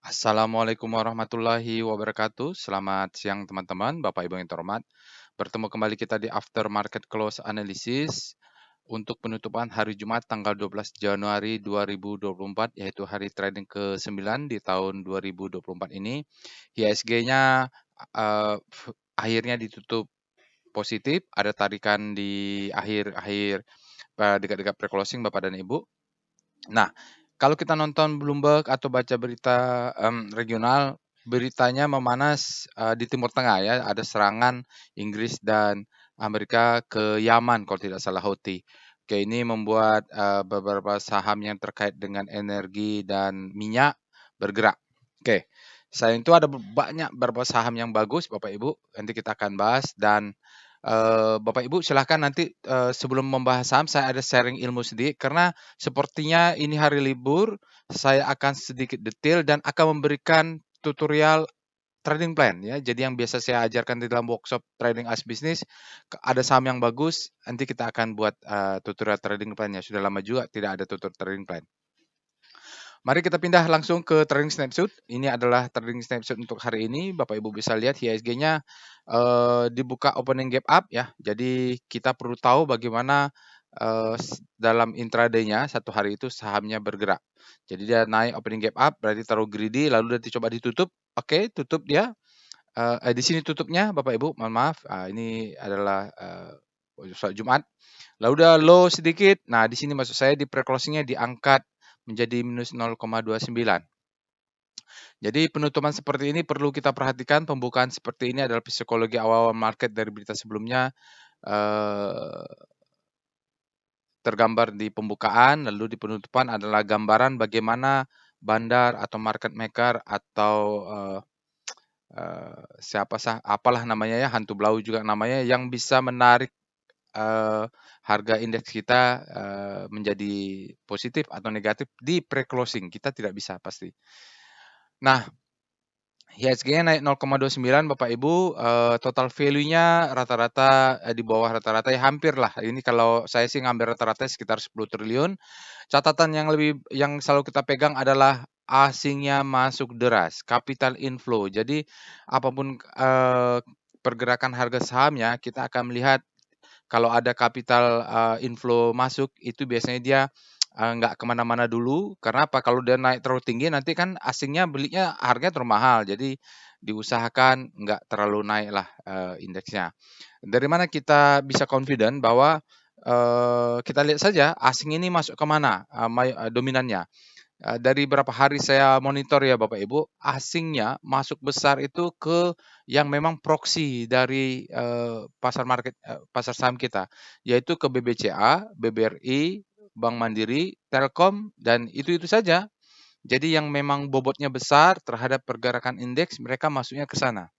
Assalamualaikum warahmatullahi wabarakatuh. Selamat siang teman-teman, Bapak Ibu yang terhormat. Bertemu kembali kita di After Market Close Analysis untuk penutupan hari Jumat tanggal 12 Januari 2024, yaitu hari trading ke-9 di tahun 2024 ini. IHSG-nya akhirnya ditutup positif, ada tarikan di akhir-akhir dekat-dekat pre-closing Bapak dan Ibu. Nah, kalau kita nonton Bloomberg atau baca berita regional, beritanya memanas di Timur Tengah ya, ada serangan Inggris dan Amerika ke Yaman kalau tidak salah Houthi. Oke, ini membuat beberapa saham yang terkait dengan energi dan minyak bergerak. Oke, selain itu ada banyak beberapa saham yang bagus, Bapak Ibu. Nanti kita akan bahas dan Bapak Ibu silahkan nanti sebelum membahas saham saya ada sharing ilmu sedikit karena sepertinya ini hari libur, saya akan sedikit detail dan akan memberikan tutorial trading plan ya. Jadi yang biasa saya ajarkan di dalam workshop trading as business, ada saham yang bagus, nanti kita akan buat tutorial trading plan-nya. Sudah lama juga tidak ada tutorial trading plan. Mari kita pindah langsung ke trading snapshot. Ini adalah trading snapshot untuk hari ini. Bapak Ibu bisa lihat IHSG-nya dibuka opening gap up ya. Jadi kita perlu tahu bagaimana dalam intraday-nya satu hari itu sahamnya bergerak. Jadi dia naik opening gap up, berarti taruh greedy, lalu nanti coba ditutup. Oke, tutup dia. Di sini tutupnya, Bapak Ibu, mohon maaf. Ini adalah sholat Jumat. Lalu udah low sedikit. Nah, di sini maksud saya di pre-closing-nya diangkat menjadi minus 0,29. Jadi penutupan seperti ini perlu kita perhatikan. Pembukaan seperti ini adalah psikologi awal market dari berita sebelumnya tergambar di pembukaan, lalu di penutupan adalah gambaran bagaimana bandar atau market maker atau apalah namanya ya, hantu blau juga namanya, yang bisa menarik harga indeks kita menjadi positif atau negatif di pre-closing. Kita tidak bisa pasti. Nah, IHSG-nya naik 0,29 Bapak Ibu, total value-nya rata-rata di bawah rata-rata ya hampir lah. Ini kalau saya sih ngambil rata-rata sekitar 10 triliun. Catatan yang selalu kita pegang adalah asingnya masuk deras, capital inflow. Jadi apapun pergerakan harga sahamnya, kita akan melihat kalau ada capital inflow masuk, itu biasanya dia nggak kemana-mana dulu. Karena apa? Kalau dia naik terlalu tinggi, nanti kan asingnya belinya harganya terlalu mahal. Jadi diusahakan nggak terlalu naik lah indeksnya. Dari mana kita bisa confident bahwa kita lihat saja asing ini masuk ke mana dominannya. Dari berapa hari saya monitor ya Bapak Ibu, asingnya masuk besar itu ke yang memang proksi dari pasar saham kita, yaitu ke BBCA, BBRI, Bank Mandiri, Telkom, dan itu saja. Jadi yang memang bobotnya besar terhadap pergerakan indeks, mereka masuknya ke sana.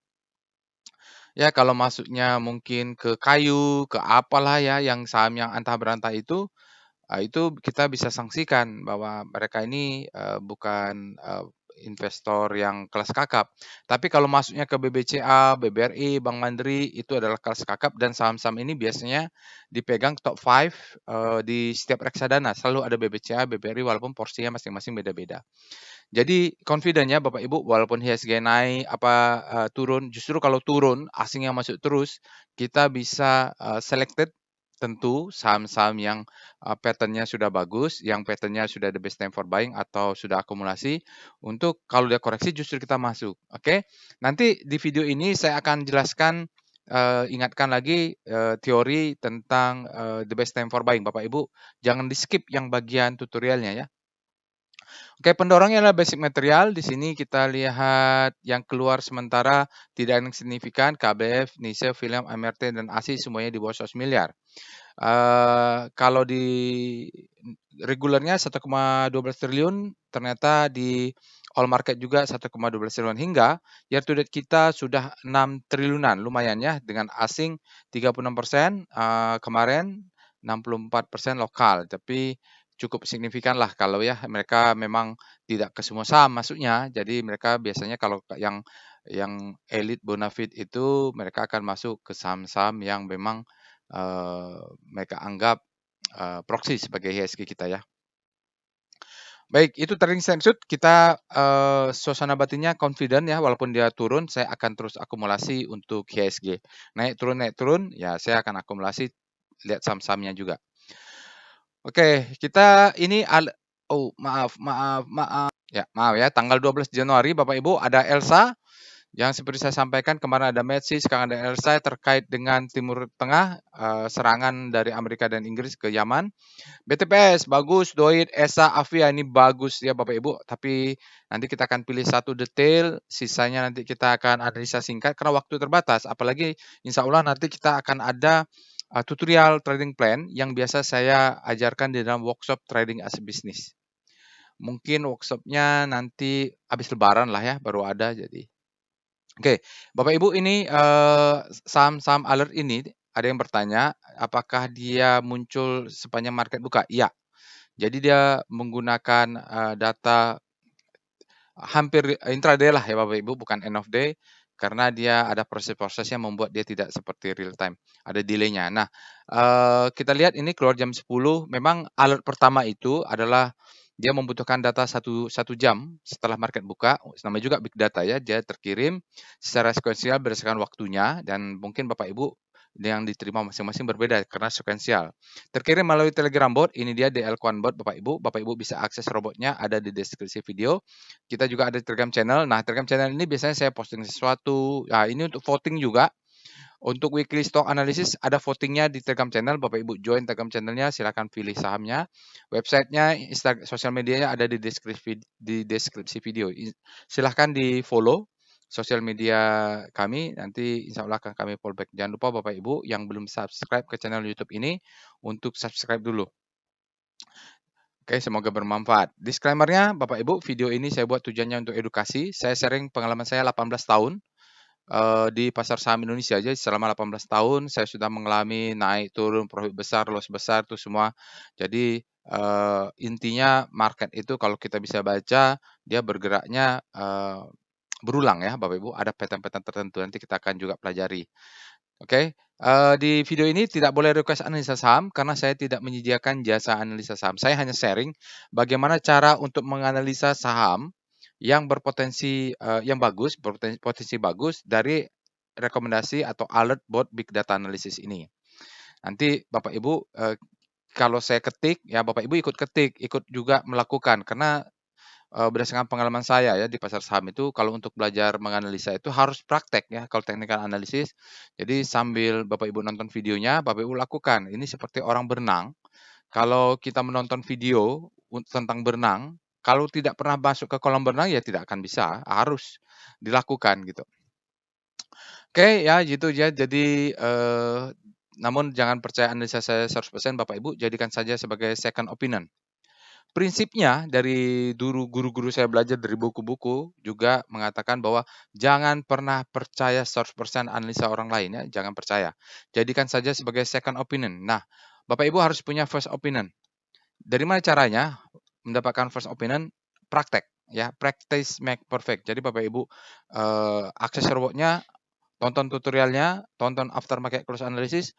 Ya kalau masuknya mungkin ke kayu, ke apalah ya, yang saham yang antah berantah itu kita bisa sanksikan bahwa mereka ini bukan investor yang kelas kakap. Tapi kalau masuknya ke BBCA, BBRI, Bank Mandiri itu adalah kelas kakap dan saham-saham ini biasanya dipegang top 5 di setiap reksadana. Selalu ada BBCA, BBRI walaupun porsinya masing-masing beda-beda. Jadi confident-nya Bapak Ibu walaupun IHSG naik turun, justru kalau turun asing yang masuk terus, kita bisa selected tentu saham-saham yang pattern-nya sudah bagus, yang pattern-nya sudah the best time for buying atau sudah akumulasi, untuk kalau dia koreksi justru kita masuk, oke? Nanti di video ini saya akan jelaskan, ingatkan lagi teori tentang the best time for buying. Bapak Ibu jangan di-skip yang bagian tutorialnya ya. Oke, pendorongnya adalah basic material. Di sini kita lihat yang keluar sementara tidak ada yang signifikan, KBF, NISE, Film, MRT, dan ASI semuanya di bawah 100 miliar. Kalau di regulernya 1,12 triliun, ternyata di all market juga 1,12 triliun, hingga year to date kita sudah 6 triliunan, lumayan ya, dengan asing 36%, kemarin 64% lokal, tapi cukup signifikan lah kalau ya mereka memang tidak ke semua saham masuknya, jadi mereka biasanya kalau yang elite bonafide itu mereka akan masuk ke saham-saham yang memang mereka anggap proxy sebagai IHSG kita ya. Baik, itu trading snapshot kita, suasana batinnya confident ya, walaupun dia turun, saya akan terus akumulasi untuk IHSG. Naik turun, ya saya akan akumulasi, lihat saham-sahamnya juga. Oke, kita ini oh maaf ya, tanggal 12 Januari Bapak Ibu ada Elsa, yang seperti saya sampaikan kemarin ada Metsi, sekarang ada Elsa terkait dengan Timur Tengah, serangan dari Amerika dan Inggris ke Yaman. BTPS bagus, Doit, Esa, Afia ini bagus ya Bapak Ibu. Tapi nanti kita akan pilih satu detail, sisanya nanti kita akan analisa singkat karena waktu terbatas. Apalagi insya Allah nanti kita akan ada tutorial trading plan yang biasa saya ajarkan di dalam workshop trading as a business. Mungkin workshopnya nanti habis Lebaran lah ya, baru ada jadi. Oke, Bapak Ibu ini saham-saham alert ini ada yang bertanya, apakah dia muncul sepanjang market buka? Iya. Jadi dia menggunakan, data hampir intraday lah ya Bapak Ibu, bukan end of day, karena dia ada proses-proses yang membuat dia tidak seperti real time, ada delay-nya. Nah, kita lihat ini keluar jam 10, memang alert pertama itu adalah dia membutuhkan data satu jam setelah market buka, namanya juga big data ya, dia terkirim secara sekuensial berdasarkan waktunya dan mungkin Bapak Ibu yang diterima masing-masing berbeda karena sekuensial. Terkirim melalui Telegram bot, ini dia DL Quant bot Bapak Ibu bisa akses robotnya ada di deskripsi video. Kita juga ada Telegram channel. Nah, Telegram channel ini biasanya saya posting sesuatu. Nah, ini untuk voting juga. Untuk weekly stock analysis ada votingnya di Telegram channel. Bapak Ibu join Telegram channelnya, silakan pilih sahamnya. Websitenya, sosial medianya ada di deskripsi video. Silahkan di follow sosial media kami, nanti insya Allah akan kami fallback. Jangan lupa Bapak Ibu yang belum subscribe ke channel YouTube ini untuk subscribe dulu. Oke, semoga bermanfaat. Disclaimer-nya, Bapak Ibu, video ini saya buat tujuannya untuk edukasi. Saya sharing pengalaman saya 18 tahun di pasar saham Indonesia aja selama 18 tahun saya sudah mengalami naik turun, profit besar, loss besar itu semua. Jadi intinya market itu kalau kita bisa baca dia bergeraknya berulang ya Bapak Ibu, ada pattern-pattern tertentu nanti kita akan juga pelajari. Oke, di video ini tidak boleh request analisa saham karena saya tidak menyediakan jasa analisa saham. Saya hanya sharing bagaimana cara untuk menganalisa saham yang berpotensi, yang bagus, berpotensi bagus dari rekomendasi atau alert bot big data analysis ini. Nanti Bapak Ibu, kalau saya ketik, ya Bapak Ibu ikut ketik, ikut juga melakukan karena berdasarkan pengalaman saya ya di pasar saham itu kalau untuk belajar menganalisa itu harus praktek ya kalau technical analysis. Jadi sambil Bapak Ibu nonton videonya, Bapak Ibu lakukan. Ini seperti orang berenang, kalau kita menonton video tentang berenang, kalau tidak pernah masuk ke kolam berenang ya tidak akan bisa, harus dilakukan gitu. Oke ya gitu ya. Jadi, namun jangan percaya analisa saya 100% Bapak Ibu, jadikan saja sebagai second opinion. Prinsipnya dari guru-guru saya belajar dari buku-buku juga mengatakan bahwa jangan pernah percaya 100% analisa orang lain ya, jangan percaya. Jadikan saja sebagai second opinion. Nah, Bapak Ibu harus punya first opinion. Dari mana caranya mendapatkan first opinion? Praktek ya, practice make perfect. Jadi Bapak Ibu akses robotnya, tonton tutorialnya, tonton after market close analysis,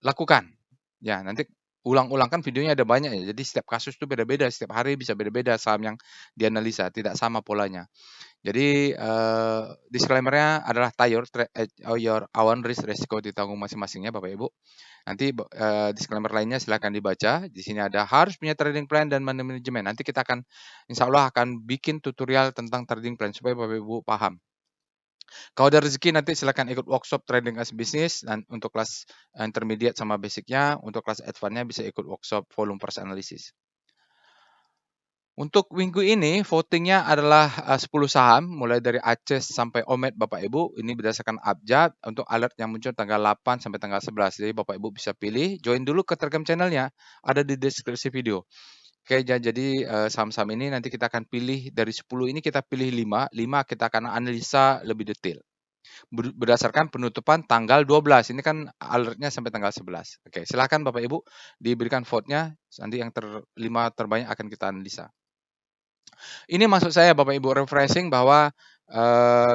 lakukan. Ya, nanti ulang-ulang kan videonya ada banyak ya. Jadi setiap kasus itu beda-beda, setiap hari bisa beda-beda saham yang dianalisa, tidak sama polanya. Jadi disclaimer-nya adalah your own risk resiko ditanggung masing-masingnya Bapak Ibu. Nanti disclaimer lainnya silakan dibaca. Di sini ada harus punya trading plan dan money management. Nanti kita akan insya Allah akan bikin tutorial tentang trading plan supaya Bapak Ibu paham. Kalau ada rezeki nanti silakan ikut workshop trading as business dan untuk kelas intermediate sama basicnya, untuk kelas advance-nya bisa ikut workshop volume price analysis. Untuk minggu ini votingnya adalah 10 saham mulai dari Aceh sampai Omet Bapak Ibu. Ini berdasarkan abjad untuk alert yang muncul tanggal 8 sampai tanggal 11. Jadi Bapak Ibu bisa pilih, join dulu ke Telegram channelnya, ada di deskripsi video. Oke, jadi saham-saham ini nanti kita akan pilih dari 10 ini kita pilih 5 kita akan analisa lebih detail. Berdasarkan penutupan tanggal 12. Ini kan alertnya sampai tanggal 11. Oke, silakan Bapak Ibu diberikan vote-nya, nanti yang 5 terbanyak akan kita analisa. Ini maksud saya Bapak Ibu refreshing bahwa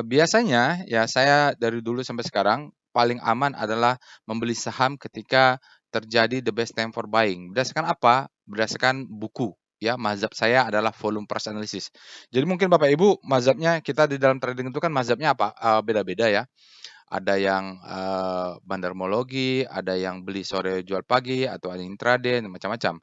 biasanya ya saya dari dulu sampai sekarang paling aman adalah membeli saham ketika terjadi the best time for buying. Berdasarkan apa? Berdasarkan buku. ya, mazhab saya adalah volume price analysis. Jadi mungkin Bapak Ibu mazhabnya kita di dalam trading itu kan mazhabnya apa, beda-beda ya. Ada yang, bandarmologi, ada yang beli sore jual pagi, atau ada intraday, macam-macam.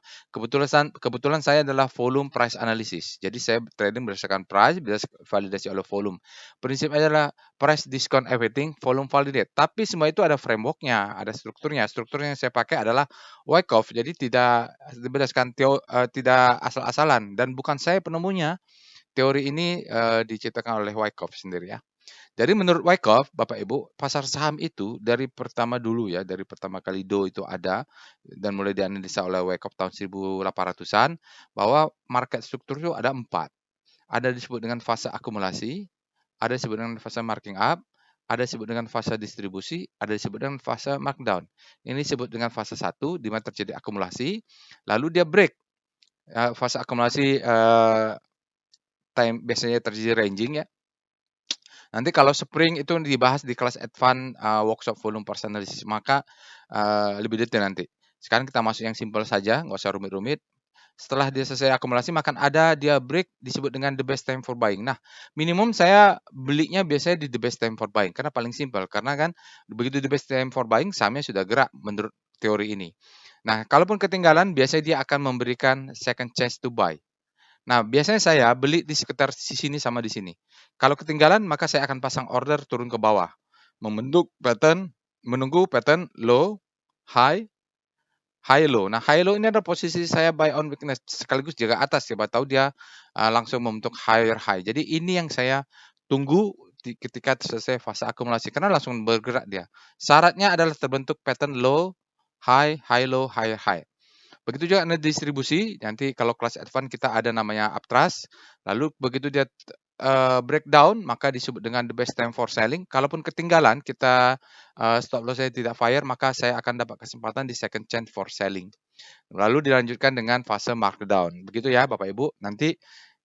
Kebetulan saya adalah volume price analysis. Jadi saya trading berdasarkan price, validasi oleh volume. Prinsipnya adalah price discount everything, volume validate. Tapi semua itu ada framework-nya, ada strukturnya. Struktur yang saya pakai adalah Wyckoff, jadi tidak berdasarkan tidak asal-asalan dan bukan saya penemunya. Teori ini, diciptakan oleh Wyckoff sendiri ya. Jadi menurut Wyckoff, Bapak Ibu, pasar saham itu dari pertama dulu ya, dari pertama kali Do itu ada dan mulai dianalisa oleh Wyckoff tahun 1800-an bahwa market struktur itu ada 4. Ada disebut dengan fase akumulasi, ada disebut dengan fase marking up, ada disebut dengan fase distribusi, ada disebut dengan fase markdown. Ini disebut dengan fase 1 di mana terjadi akumulasi, lalu dia break. Fase akumulasi biasanya terjadi ranging ya. Nanti kalau spring itu dibahas di kelas advance workshop volume price analysis, maka lebih detail nanti. Sekarang kita masuk yang simple saja, nggak usah rumit-rumit. Setelah dia selesai akumulasi, maka ada dia break disebut dengan the best time for buying. Nah, minimum saya belinya biasanya di the best time for buying karena paling simple. Karena kan begitu the best time for buying, sahamnya sudah gerak menurut teori ini. Nah, kalaupun ketinggalan, biasanya dia akan memberikan second chance to buy. Nah, biasanya saya beli di sekitar di sini sama di sini. Kalau ketinggalan, maka saya akan pasang order turun ke bawah. Menunggu pattern low, high, high low. Nah, high low ini adalah posisi saya buy on weakness sekaligus jaga atas. Siapa tahu dia langsung membentuk higher high. Jadi ini yang saya tunggu ketika selesai fase akumulasi karena langsung bergerak dia. Syaratnya adalah terbentuk pattern low, high low, higher high. Begitu juga distribusi, nanti kalau kelas advance kita ada namanya uptrust, lalu begitu dia breakdown, maka disebut dengan the best time for selling. Kalaupun ketinggalan, kita stop loss saya tidak fire, maka saya akan dapat kesempatan di second chance for selling. Lalu dilanjutkan dengan fase markdown. Begitu ya Bapak Ibu. Nanti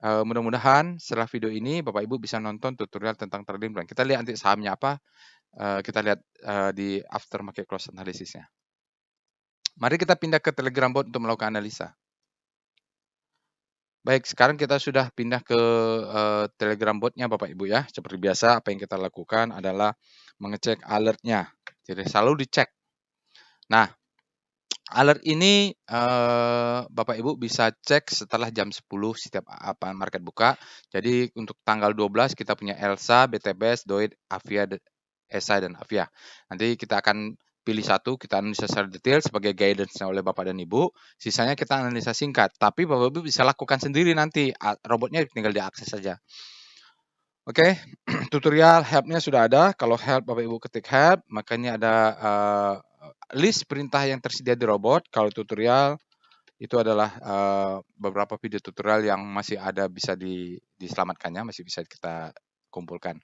mudah-mudahan setelah video ini Bapak Ibu bisa nonton tutorial tentang trading plan. Kita lihat nanti sahamnya apa, kita lihat di after market close analysisnya. Mari kita pindah ke Telegram bot untuk melakukan analisa. Baik, sekarang kita sudah pindah ke Telegram bot-nya Bapak Ibu ya. Seperti biasa, apa yang kita lakukan adalah mengecek alert-nya. Jadi selalu dicek. Nah, alert ini Bapak Ibu bisa cek setelah jam 10 setiap market buka. Jadi untuk tanggal 12 kita punya Elsa, BTBS, Doid, Avia, SI, dan Avia. Nanti kita akan pilih satu, kita analisa secara detail sebagai guidance oleh Bapak dan Ibu. Sisanya kita analisa singkat. Tapi Bapak Ibu bisa lakukan sendiri nanti. Robotnya tinggal diakses saja. Oke, tutorial help-nya sudah ada. Kalau help Bapak Ibu ketik help, makanya ada list perintah yang tersedia di robot. Kalau tutorial itu adalah beberapa video tutorial yang masih ada bisa diselamatkannya, masih bisa kita kumpulkan.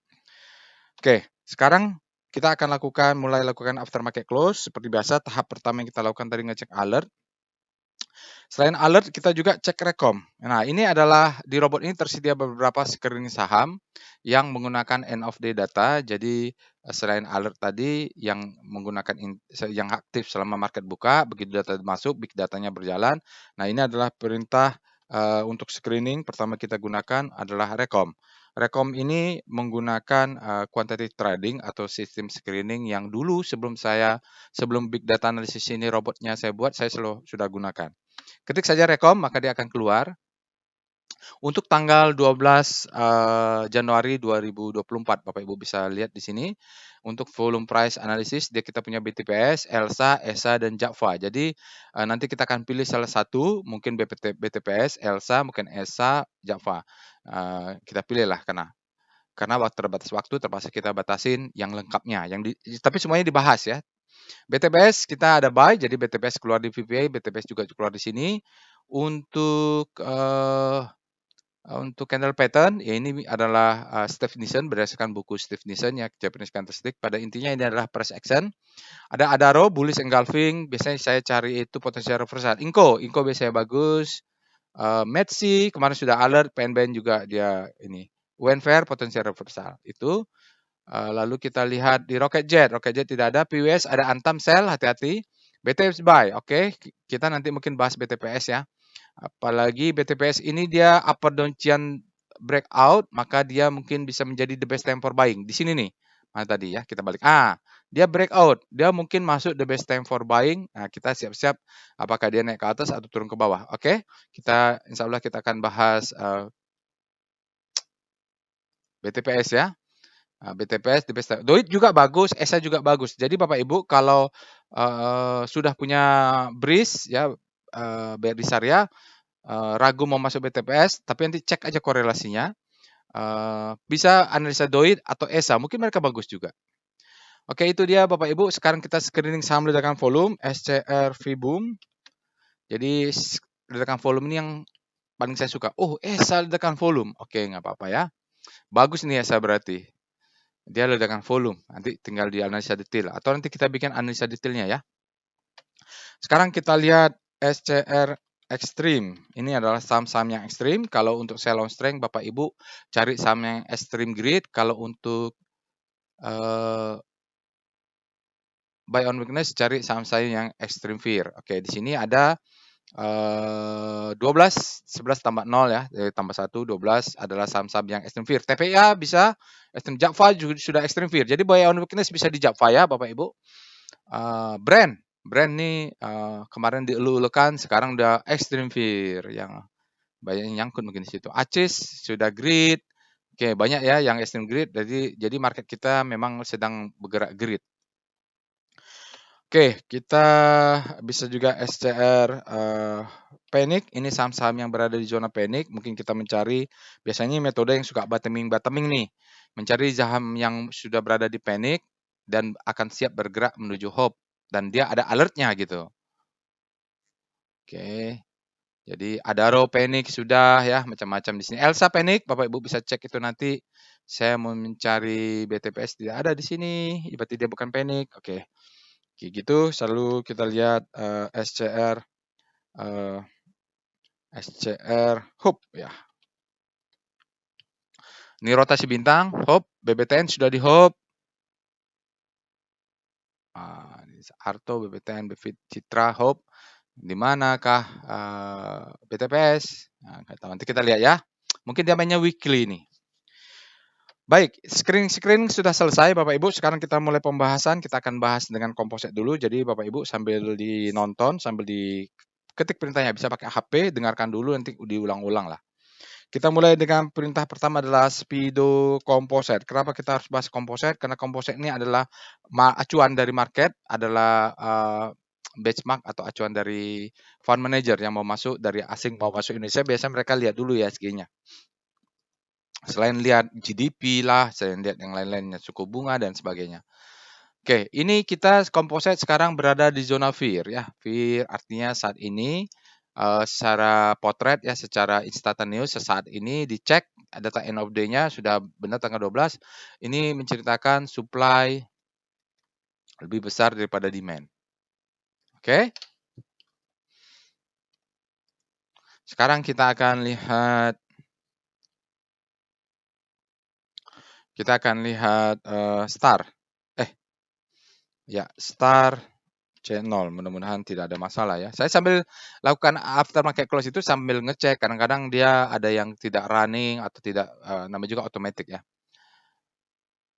Oke, sekarang kita akan mulai lakukan aftermarket close. Seperti biasa, tahap pertama yang kita lakukan tadi ngecek alert. Selain alert, kita juga cek rekom. Nah, ini adalah di robot ini tersedia beberapa screening saham yang menggunakan end of day data. Jadi selain alert tadi yang menggunakan yang aktif selama market buka, begitu data masuk, big datanya berjalan. Nah, ini adalah perintah untuk screening. Pertama kita gunakan adalah rekom. Rekom ini menggunakan quantitative trading atau sistem screening yang dulu sebelum big data analysis ini robotnya saya buat, saya sudah gunakan. Ketik saja rekom, maka dia akan keluar. Untuk tanggal 12 Januari 2024, Bapak Ibu bisa lihat di sini. Untuk volume price analysis, kita punya BTPS, Elsa, ESA, dan Java. Jadi nanti kita akan pilih salah satu, mungkin BTPS, Elsa, mungkin ESA, Java. Kita pilihlah karena terbatas waktu, terpaksa kita batasin yang lengkapnya. Tapi semuanya dibahas ya. BTPS kita ada buy, jadi BTPS keluar di VPA, BTPS juga keluar di sini. Untuk candle pattern, ya ini adalah Steve Nissen berdasarkan buku Steve Nissen ya, Japanese Candlestick. Pada intinya ini adalah price action. Ada Adaro, bullish engulfing. Biasanya saya cari itu potensial reversal. Inco biasanya bagus. Metsi kemarin sudah alert, PNBN juga dia ini. Wenfair potensial reversal itu. Lalu kita lihat di Rocket Jet tidak ada. PWS ada Antam sell, hati-hati. BTPS buy, oke. Kita nanti mungkin bahas BTPS ya. Apalagi BTPS ini dia upper downtrend breakout, maka dia mungkin bisa menjadi the best time for buying. Di sini nih, mana tadi ya, kita balik. Dia breakout, dia mungkin masuk the best time for buying. Nah, kita siap-siap apakah dia naik ke atas atau turun ke bawah. Oke, kita insya Allah kita akan bahas BTPS ya. BTPS the best time. Doit juga bagus, ESA juga bagus. Jadi Bapak Ibu kalau sudah punya BRIS ya, BRI Syariah, ragu mau masuk BTPS, tapi nanti cek aja korelasinya. Bisa analisa Doit atau ESA, mungkin mereka bagus juga. Oke, itu dia Bapak Ibu. Sekarang kita screening saham ledakan volume, SCR Vboom. Jadi ledakan volume ini yang paling saya suka. Oh, ESA ledakan volume. Oke, nggak apa-apa ya. Bagus nih ESA berarti. Dia ledakan volume. Nanti tinggal di analisa detail. Atau nanti kita bikin analisa detailnya ya. Sekarang kita lihat SCR Extreme. Ini adalah saham-saham yang ekstrim. Kalau untuk sell on strength, Bapak Ibu cari saham yang extreme grid. Kalau untuk buy on weakness, cari saham-saham yang extreme fear. Oke, di sini ada 12, 11 tambah 0 ya, tambah 1, 12 adalah saham-saham yang extreme fear. TPA bisa, extreme Jakfa juga sudah extreme fear. Jadi buy on weakness bisa di Jakfa ya, Bapak Ibu. Brand nih kemarin dielu-elukan, sekarang udah extreme fear yang banyak yang nyangkut mungkin di situ. Acis sudah grid. Oke, banyak ya yang extreme grid. Jadi market kita memang sedang bergerak grid. Oke, kita bisa juga SCR panic. Ini saham-saham yang berada di zona panic. Mungkin kita mencari biasanya metode yang suka bottoming nih. Mencari saham yang sudah berada di panic dan akan siap bergerak menuju hope dan dia ada alertnya gitu. Oke. Jadi Adaro panic sudah ya, macam-macam di sini. Elsa panic, Bapak Ibu bisa cek itu nanti. Saya mau mencari BTPS tidak ada di sini, berarti dia bukan panic. Oke. Kayak gitu, selalu kita lihat SCR Hope ya. Ini rotasi bintang, Hope, BBTN sudah di Hope. Arto, BBTN, Befit, Citra, Hope. Di manakah BTPS? Nanti kita lihat ya. Mungkin dia mainnya weekly nih. Baik, screening sudah selesai Bapak Ibu. Sekarang kita mulai pembahasan. Kita akan bahas dengan komposit dulu. Jadi Bapak Ibu sambil dinonton, sambil diketik perintahnya bisa pakai HP, dengarkan dulu nanti diulang-ulang lah. Kita mulai dengan perintah pertama adalah Speedo Composite. Kenapa kita harus bahas Composite? Karena Composite ini adalah acuan dari market, adalah benchmark atau acuan dari fund manager yang mau masuk dari asing mau masuk Indonesia. Biasanya mereka lihat dulu ya SG-nya. Selain lihat GDP lah, selain lihat yang lain-lainnya, suku bunga dan sebagainya. Oke, ini kita composite sekarang berada di zona fear ya. Fear artinya saat ini secara potret ya, secara instantaneous sesaat ini dicek data end of day-nya sudah benar tanggal 12. Ini menceritakan supply lebih besar daripada demand. Oke. Sekarang kita akan lihat Star. Ya, Star C0, mudah-mudahan tidak ada masalah ya. Saya sambil lakukan after market close itu sambil ngecek, kadang-kadang dia ada yang tidak running atau tidak, namanya juga automatic ya.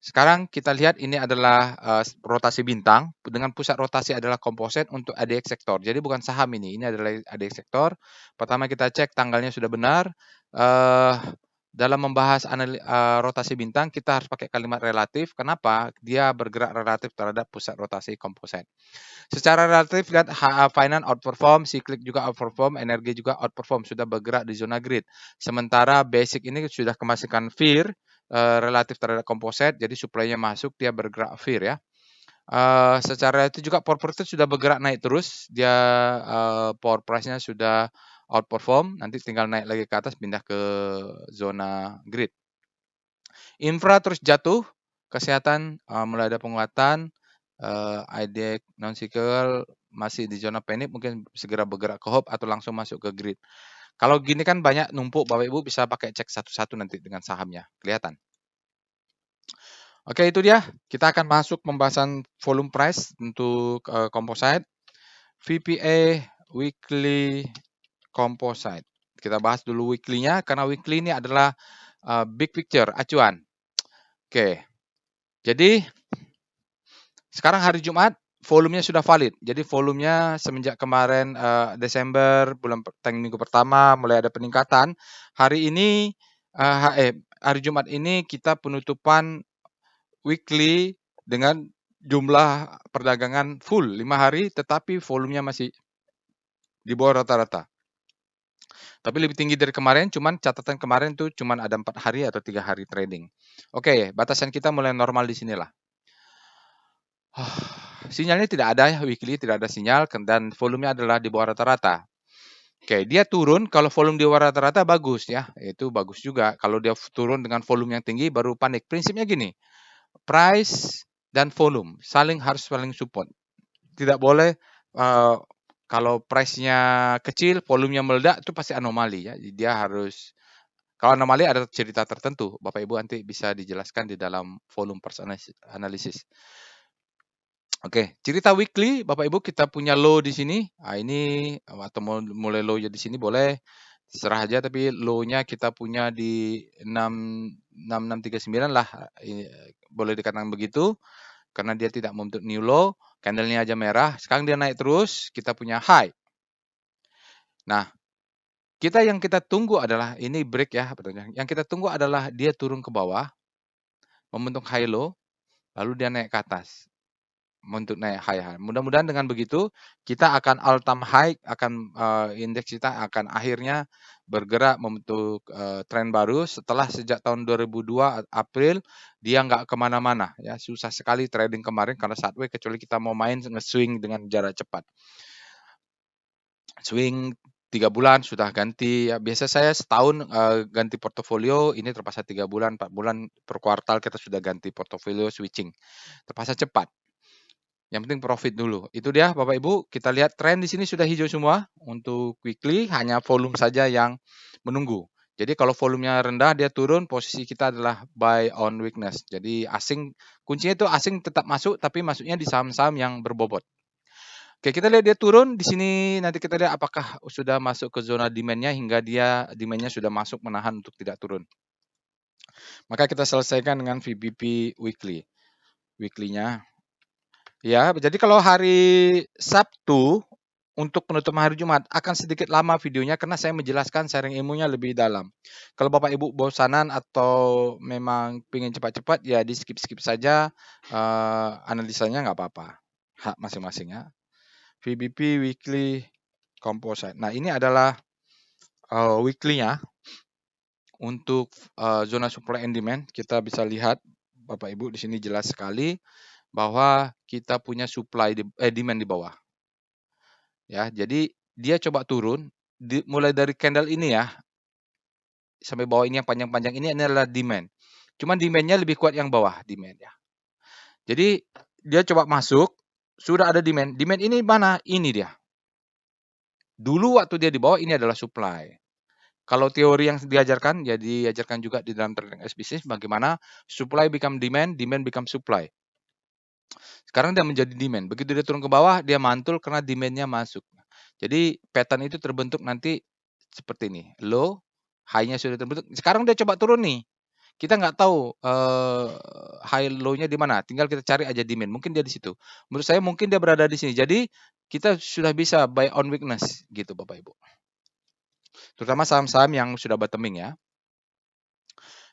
Sekarang kita lihat ini adalah rotasi bintang, dengan pusat rotasi adalah komposit untuk ADX sektor. Jadi bukan saham ini adalah ADX sektor. Pertama kita cek tanggalnya sudah benar. Dalam membahas rotasi bintang, kita harus pakai kalimat relatif. Kenapa? Dia bergerak relatif terhadap pusat rotasi komposit. Secara relatif lihat finance outperform, cyclic juga outperform, energi juga outperform, sudah bergerak di zona grid. Sementara basic ini sudah kemasukan fear relatif terhadap komposit, jadi supply-nya masuk dia bergerak fear ya. Secara itu juga power price sudah bergerak naik terus, dia power price-nya sudah outperform, nanti tinggal naik lagi ke atas pindah ke zona grid. Infra terus jatuh, kesehatan mulai ada penguatan, IDX non-cyclical masih di zona panic, mungkin segera bergerak ke hope atau langsung masuk ke grid. Kalau gini kan banyak numpuk, Bapak Ibu bisa pakai cek satu-satu nanti dengan sahamnya, kelihatan. Oke, itu dia. Kita akan masuk pembahasan volume price untuk composite. VPA weekly Composite. Kita bahas dulu weekly-nya karena weekly ini adalah big picture, acuan. Oke. Jadi sekarang hari Jumat volumenya sudah valid. Jadi volumenya semenjak kemarin Desember minggu pertama mulai ada peningkatan. Hari ini hari Jumat ini kita penutupan weekly dengan jumlah perdagangan full 5 hari tetapi volumenya masih di bawah rata-rata. Tapi lebih tinggi dari kemarin, cuman catatan kemarin tuh cuman ada 4 hari atau 3 hari trading. Oke, batasan kita mulai normal di sinilah. Sinyalnya tidak ada ya, weekly tidak ada sinyal dan volumenya adalah di bawah rata-rata. Oke, dia turun kalau volume di bawah rata-rata bagus ya, itu bagus juga. Kalau dia turun dengan volume yang tinggi baru panik. Prinsipnya gini, price dan volume harus saling support. Tidak boleh kalau price-nya kecil, volumenya meledak itu pasti anomali ya. Dia harus kalau anomali ada cerita tertentu, Bapak Ibu nanti bisa dijelaskan di dalam volume price analysis. Oke, cerita weekly Bapak Ibu kita punya low di sini. Nah, ini atau mulai low di sini boleh terserah aja tapi low-nya kita punya di 6639 lah. Boleh dikatakan begitu karena dia tidak membentuk new low, candle-nya aja merah. Sekarang dia naik terus, kita punya high. Nah, yang kita tunggu adalah ini break ya, yang kita tunggu adalah dia turun ke bawah, membentuk high low, lalu dia naik ke atas. Untuk naik high. Mudah-mudahan dengan begitu kita akan all time high, indeks kita akan akhirnya bergerak membentuk tren baru setelah sejak tahun 2002 April dia nggak kemana-mana ya, susah sekali trading kemarin karena sideways kecuali kita mau main nge-swing dengan jarak cepat. Swing 3 bulan sudah ganti ya, biasa saya setahun ganti portofolio, ini terpaksa 3 bulan 4 bulan per kuartal kita sudah ganti portofolio switching, terpaksa cepat. Yang penting profit dulu. Itu dia Bapak Ibu, kita lihat tren di sini sudah hijau semua. Untuk weekly hanya volume saja yang menunggu. Jadi kalau volumenya rendah dia turun, posisi kita adalah buy on weakness. Jadi kuncinya itu asing tetap masuk tapi masuknya di saham-saham yang berbobot. Oke, kita lihat dia turun di sini, nanti kita lihat apakah sudah masuk ke zona demand-nya hingga demand-nya sudah masuk menahan untuk tidak turun. Maka kita selesaikan dengan VBP weekly. Weekly-nya. Ya, jadi kalau hari Sabtu untuk penutupan hari Jumat akan sedikit lama videonya karena saya menjelaskan sharing ilmunya lebih dalam. Kalau Bapak Ibu bosanan atau memang ingin cepat-cepat ya di skip-skip saja analisanya nggak apa-apa. Hak masing-masing ya. VBP weekly composite. Nah, ini adalah weekly-nya untuk zona supply and demand. Kita bisa lihat Bapak Ibu di sini jelas sekali bahwa kita punya demand di bawah. Ya, jadi dia coba turun mulai dari candle ini ya sampai bawah ini yang panjang-panjang ini adalah demand. Cuman demand-nya lebih kuat yang bawah demand ya. Jadi dia coba masuk, sudah ada demand. Demand ini mana? Ini dia. Dulu waktu dia di bawah ini adalah supply. Kalau teori yang diajarkan, ya diajarkan juga di dalam trading as business bagaimana supply become demand, demand become supply. Sekarang dia menjadi demand. Begitu dia turun ke bawah, dia mantul karena demand-nya masuk. Jadi pattern itu terbentuk nanti seperti ini. Low, high-nya sudah terbentuk. Sekarang dia coba turun nih. Kita nggak tahu high low-nya di mana. Tinggal kita cari aja demand. Mungkin dia di situ. Menurut saya mungkin dia berada di sini. Jadi kita sudah bisa buy on weakness gitu Bapak Ibu. Terutama saham-saham yang sudah bottoming ya.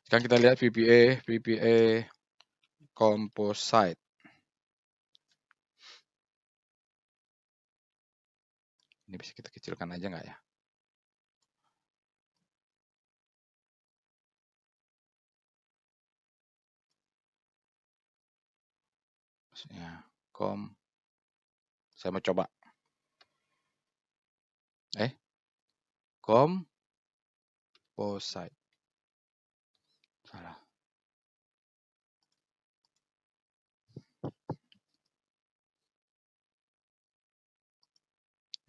Sekarang kita lihat VPA composite. Ini bisa kita kecilkan aja nggak ya? Maksudnya saya mau coba. Composite. Salah.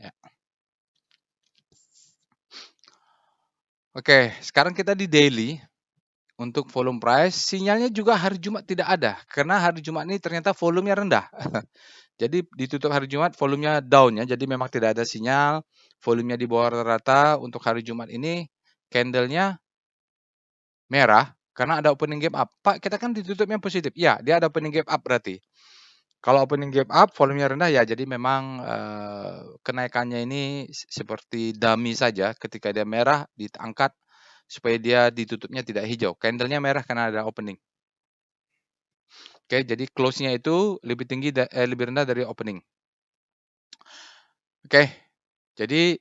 Ya. Oke, sekarang kita di daily. Untuk volume price, sinyalnya juga hari Jumat tidak ada, karena hari Jumat ini ternyata volumenya rendah. Jadi ditutup hari Jumat volumenya down ya, jadi memang tidak ada sinyal, volumenya di bawah rata-rata untuk hari Jumat ini, candle-nya merah, karena ada opening gap up. Pak, kita kan ditutupnya positif. Ya, dia ada opening gap up berarti. Kalau opening gap up, volumenya rendah ya, jadi memang kenaikannya ini seperti dummy saja. Ketika dia merah, diangkat supaya dia ditutupnya tidak hijau. Candle-nya merah karena ada opening. Oke, jadi close-nya itu lebih tinggi lebih rendah dari opening. Oke, jadi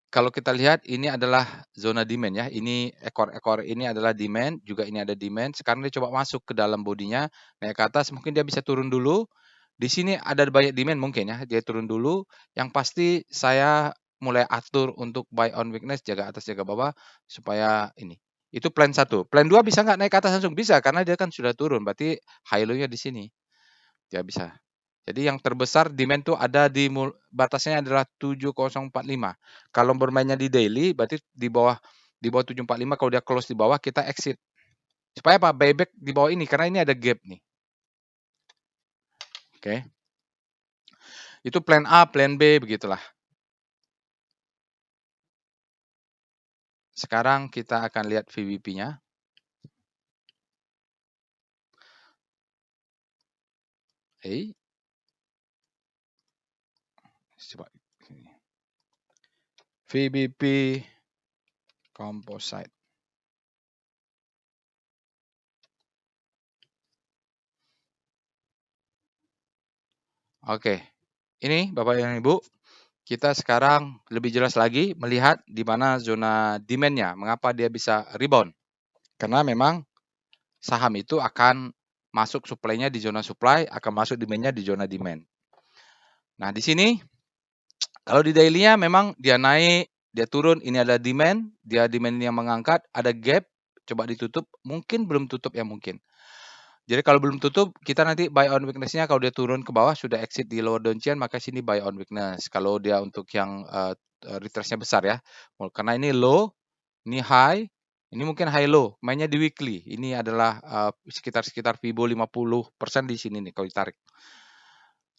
kalau kita lihat ini adalah zona demand ya. Ini ekor-ekor ini adalah demand, juga ini ada demand. Sekarang dia coba masuk ke dalam bodinya, naik ke atas, mungkin dia bisa turun dulu. Di sini ada banyak demand mungkin ya, dia turun dulu. Yang pasti saya mulai atur untuk buy on weakness, jaga atas, jaga bawah, supaya ini. Itu plan 1. Plan 2 bisa nggak naik ke atas langsung? Bisa, karena dia kan sudah turun, berarti high low-nya di sini. Dia bisa. Jadi yang terbesar demand tuh ada di batasnya adalah 7045. Kalau bermainnya di daily berarti di bawah 745 kalau dia close di bawah kita exit. Supaya apa? Buyback di bawah ini karena ini ada gap nih. Oke. Itu plan A, plan B begitulah. Sekarang kita akan lihat VWP-nya. Coba VBP Composite. Oke. Ini Bapak dan Ibu, kita sekarang lebih jelas lagi melihat di mana zona demand-nya, mengapa dia bisa rebound. Karena memang saham itu akan masuk supply-nya di zona supply, akan masuk demand-nya di zona demand. Nah, di sini kalau di daily-nya memang dia naik, dia turun, ini ada demand, dia demand yang mengangkat, ada gap, coba ditutup, mungkin belum tutup ya mungkin. Jadi kalau belum tutup, kita nanti buy on weakness-nya kalau dia turun ke bawah sudah exit di lower downtrend, maka sini buy on weakness. Kalau dia untuk yang retrace-nya besar ya. Karena ini low, ini high, ini mungkin high low, mainnya di weekly. Ini adalah sekitar Fibo 50% di sini nih kalau ditarik.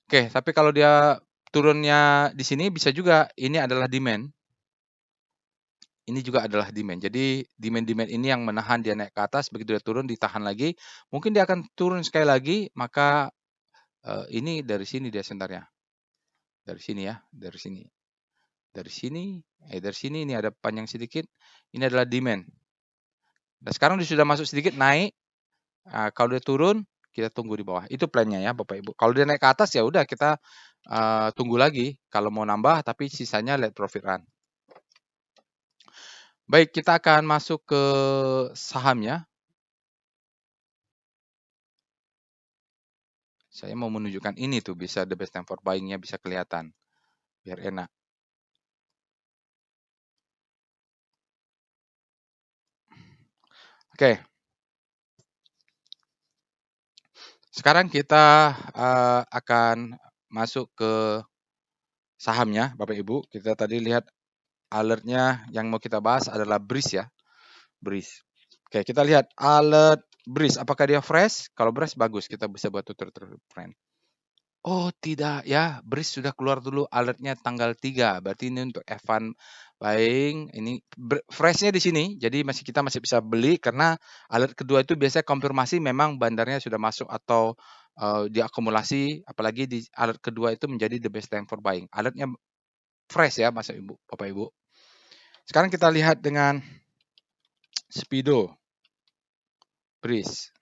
Oke, tapi kalau dia turunnya di sini bisa juga ini adalah demand. Ini juga adalah demand. Jadi demand-demand ini yang menahan dia naik ke atas, begitu dia turun ditahan lagi. Mungkin dia akan turun sekali lagi, maka ini dari sini dia sentarnya. Dari sini ya, dari sini. Dari sini ini ada panjang sedikit. Ini adalah demand. Nah, sekarang dia sudah masuk sedikit naik. Kalau dia turun, kita tunggu di bawah. Itu plannya ya, Bapak Ibu. Kalau dia naik ke atas ya udah kita tunggu lagi. Kalau mau nambah, tapi sisanya let profit run. Baik, kita akan masuk ke sahamnya. Saya mau menunjukkan ini tuh, bisa the best time for buying-nya bisa kelihatan. Biar enak. Oke. Sekarang kita akan masuk ke sahamnya, Bapak Ibu. Kita tadi lihat alertnya yang mau kita bahas adalah Breeze ya. Breeze. Oke, kita lihat alert Breeze. Apakah dia fresh? Kalau fresh bagus, kita bisa buat tutur trend. Oh tidak ya, Breeze sudah keluar dulu alertnya tanggal 3. Berarti ini untuk Evan buying. Ini freshnya di sini, jadi kita masih bisa beli karena alert kedua itu biasanya konfirmasi memang bandarnya sudah masuk atau diakumulasi. Apalagi di alert kedua itu menjadi the best time for buying. Alertnya fresh ya, Mas Ibu, Bapak Ibu. Sekarang kita lihat dengan Speedo Breeze.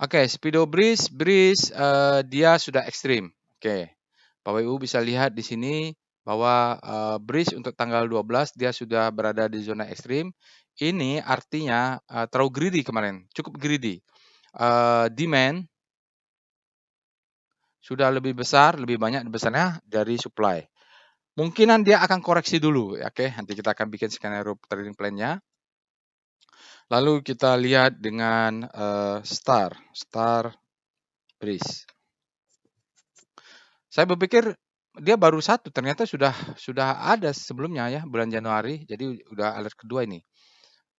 Oke, Speedo Breeze dia sudah ekstrim. Oke. Bapak Ibu bisa lihat di sini bahwa Breeze untuk tanggal 12 dia sudah berada di zona ekstrim. Ini artinya terlalu greedy kemarin, cukup greedy. Demand sudah lebih besar, lebih banyak besarnya dari supply. Mungkinan dia akan koreksi dulu, oke. Nanti kita akan bikin skenario trading plan-nya. Lalu kita lihat dengan Star Breeze. Saya berpikir dia baru satu, ternyata sudah ada sebelumnya ya, bulan Januari, jadi udah alert kedua ini.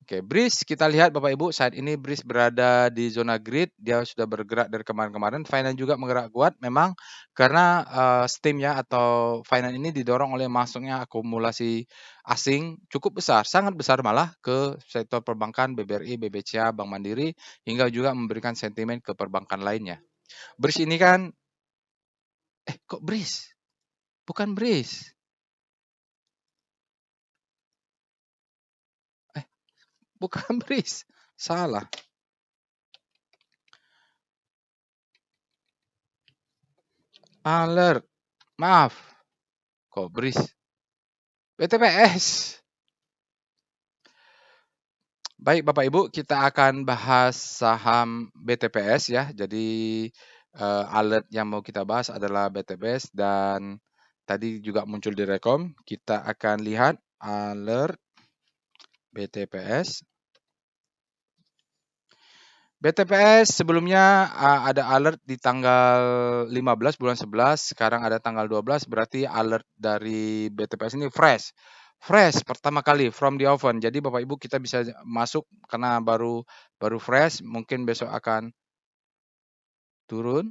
Oke, BRIS kita lihat Bapak Ibu, saat ini BRIS berada di zona grid, dia sudah bergerak dari kemarin-kemarin. Finance juga menggerak kuat memang karena steam-nya atau finance ini didorong oleh masuknya akumulasi asing cukup besar, sangat besar malah ke sektor perbankan, BBRI, BBCA, Bank Mandiri, hingga juga memberikan sentimen ke perbankan lainnya. BRIS ini kan, kok BRIS? Bukan BRIS. Bukan BRIS, salah. Alert, maaf. Kok BRIS? BTPS. Baik Bapak Ibu, kita akan bahas saham BTPS ya. Jadi alert yang mau kita bahas adalah BTPS dan tadi juga muncul di Rekom. Kita akan lihat alert BTPS. BTPS sebelumnya ada alert di tanggal 15 bulan 11, sekarang ada tanggal 12, berarti alert dari BTPS ini fresh. Fresh pertama kali from the oven. Jadi Bapak Ibu kita bisa masuk karena baru fresh, mungkin besok akan turun.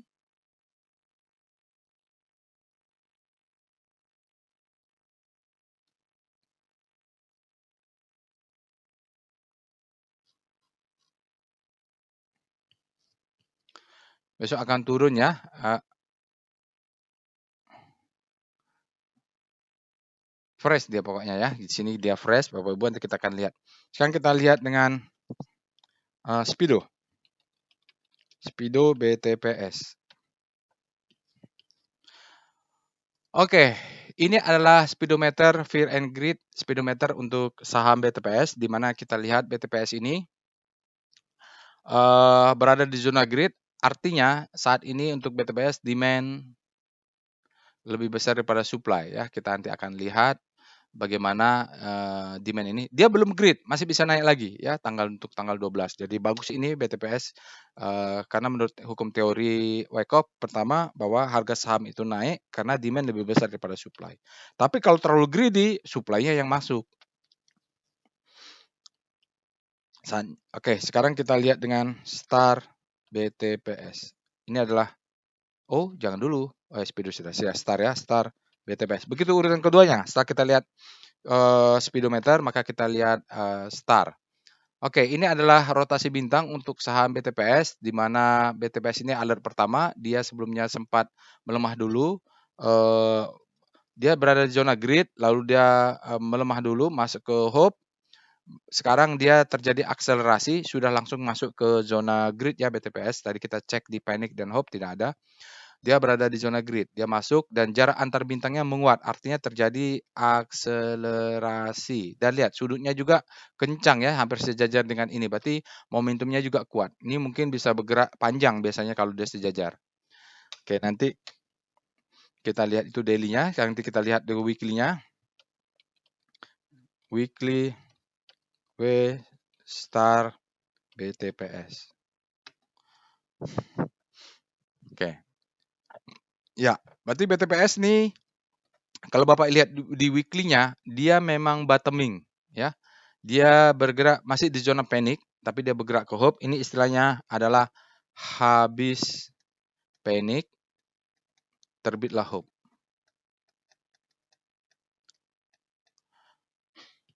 Besok akan turun ya. Fresh dia pokoknya ya. Di sini dia fresh, Bapak Ibu nanti kita akan lihat. Sekarang kita lihat dengan Speedo. Speedo BTPS. Oke, ini adalah speedometer Fear and Greed speedometer untuk saham BTPS, di mana kita lihat BTPS ini berada di zona greed, artinya saat ini untuk BTPS demand lebih besar daripada supply ya. Kita nanti akan lihat bagaimana demand ini. Dia belum greed, masih bisa naik lagi ya untuk tanggal 12. Jadi bagus ini BTPS karena menurut hukum teori Wyckoff pertama bahwa harga saham itu naik karena demand lebih besar daripada supply. Tapi kalau terlalu greedy, supply-nya yang masuk. Oke, sekarang kita lihat dengan Star BTPS. Ini adalah jangan dulu. Speedo sudah Star ya, Star BTPS. Begitu urutan keduanya. Setelah kita lihat speedometer, maka kita lihat Star. Oke, ini adalah rotasi bintang untuk saham BTPS, di mana BTPS ini alert pertama, dia sebelumnya sempat melemah dulu. Dia berada di zona grid, lalu dia melemah dulu, masuk ke hope. Sekarang dia terjadi akselerasi, sudah langsung masuk ke zona grid ya BTPS. Tadi kita cek di panic dan hope, tidak ada. Dia berada di zona grid, dia masuk dan jarak antar bintangnya menguat, artinya terjadi akselerasi. Dan lihat sudutnya juga kencang ya, hampir sejajar dengan ini, berarti momentumnya juga kuat. Ini mungkin bisa bergerak panjang biasanya kalau dia sejajar. Oke, nanti kita lihat itu daily-nya, nanti kita lihat di weekly-nya. Weekly W Star BTPS. Oke. Ya, berarti BTPS nih kalau Bapak lihat di weekly-nya, dia memang bottoming ya. Dia bergerak masih di zona panic, tapi dia bergerak ke hope. Ini istilahnya adalah habis panic, terbitlah hope.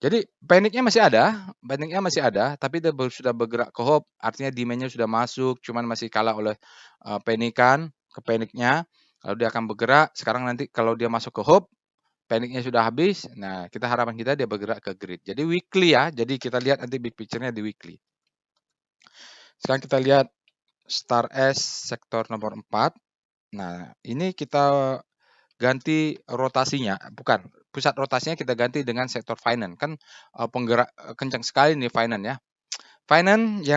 Jadi paniknya masih ada, tapi dia sudah bergerak ke hope, artinya demand-nya sudah masuk, cuman masih kalah oleh panikan, ke paniknya, lalu dia akan bergerak. Sekarang nanti kalau dia masuk ke hope, paniknya sudah habis. Nah, kita harapan kita dia bergerak ke grid. Jadi weekly ya. Jadi kita lihat nanti big picture-nya di weekly. Sekarang kita lihat Star S sektor nomor 4. Nah, ini kita ganti rotasinya, bukan, pusat rotasinya kita ganti dengan sektor finance. Kan penggerak kencang sekali nih finance ya. Finance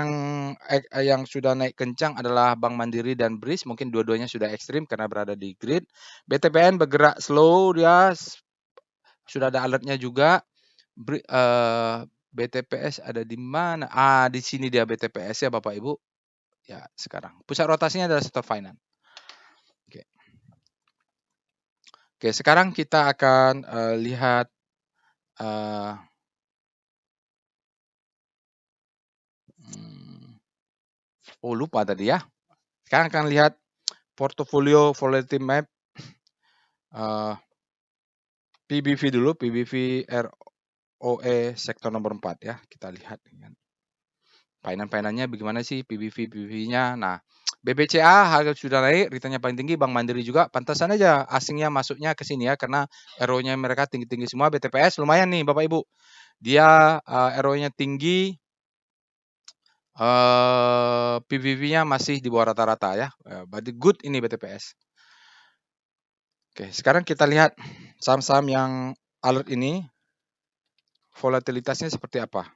yang sudah naik kencang adalah Bank Mandiri dan BRIS, mungkin dua-duanya sudah ekstrim karena berada di grid. BTPN bergerak slow, dia sudah ada alertnya juga. BTPS ada di mana? Di sini dia BTPS ya Bapak Ibu. Ya, sekarang. Pusat rotasinya adalah sektor finance. Oke. Oke, sekarang kita akan lihat uh, lupa tadi ya. Sekarang akan lihat portfolio volatility map PBV dulu, PBV ROE sektor nomor 4 ya. Kita lihat painan-painannya bagaimana sih PBV-nya. Nah, BBCA harga sudah naik, returnnya paling tinggi, Bank Mandiri juga. Pantasan aja asingnya masuknya ke sini ya, karena ROE-nya mereka tinggi-tinggi semua. BTPS lumayan nih Bapak Ibu. Dia ROE-nya tinggi, PBV-nya masih di bawah rata-rata ya. Berarti good ini BTPS. Oke, sekarang kita lihat saham-saham yang alert ini, volatilitasnya seperti apa.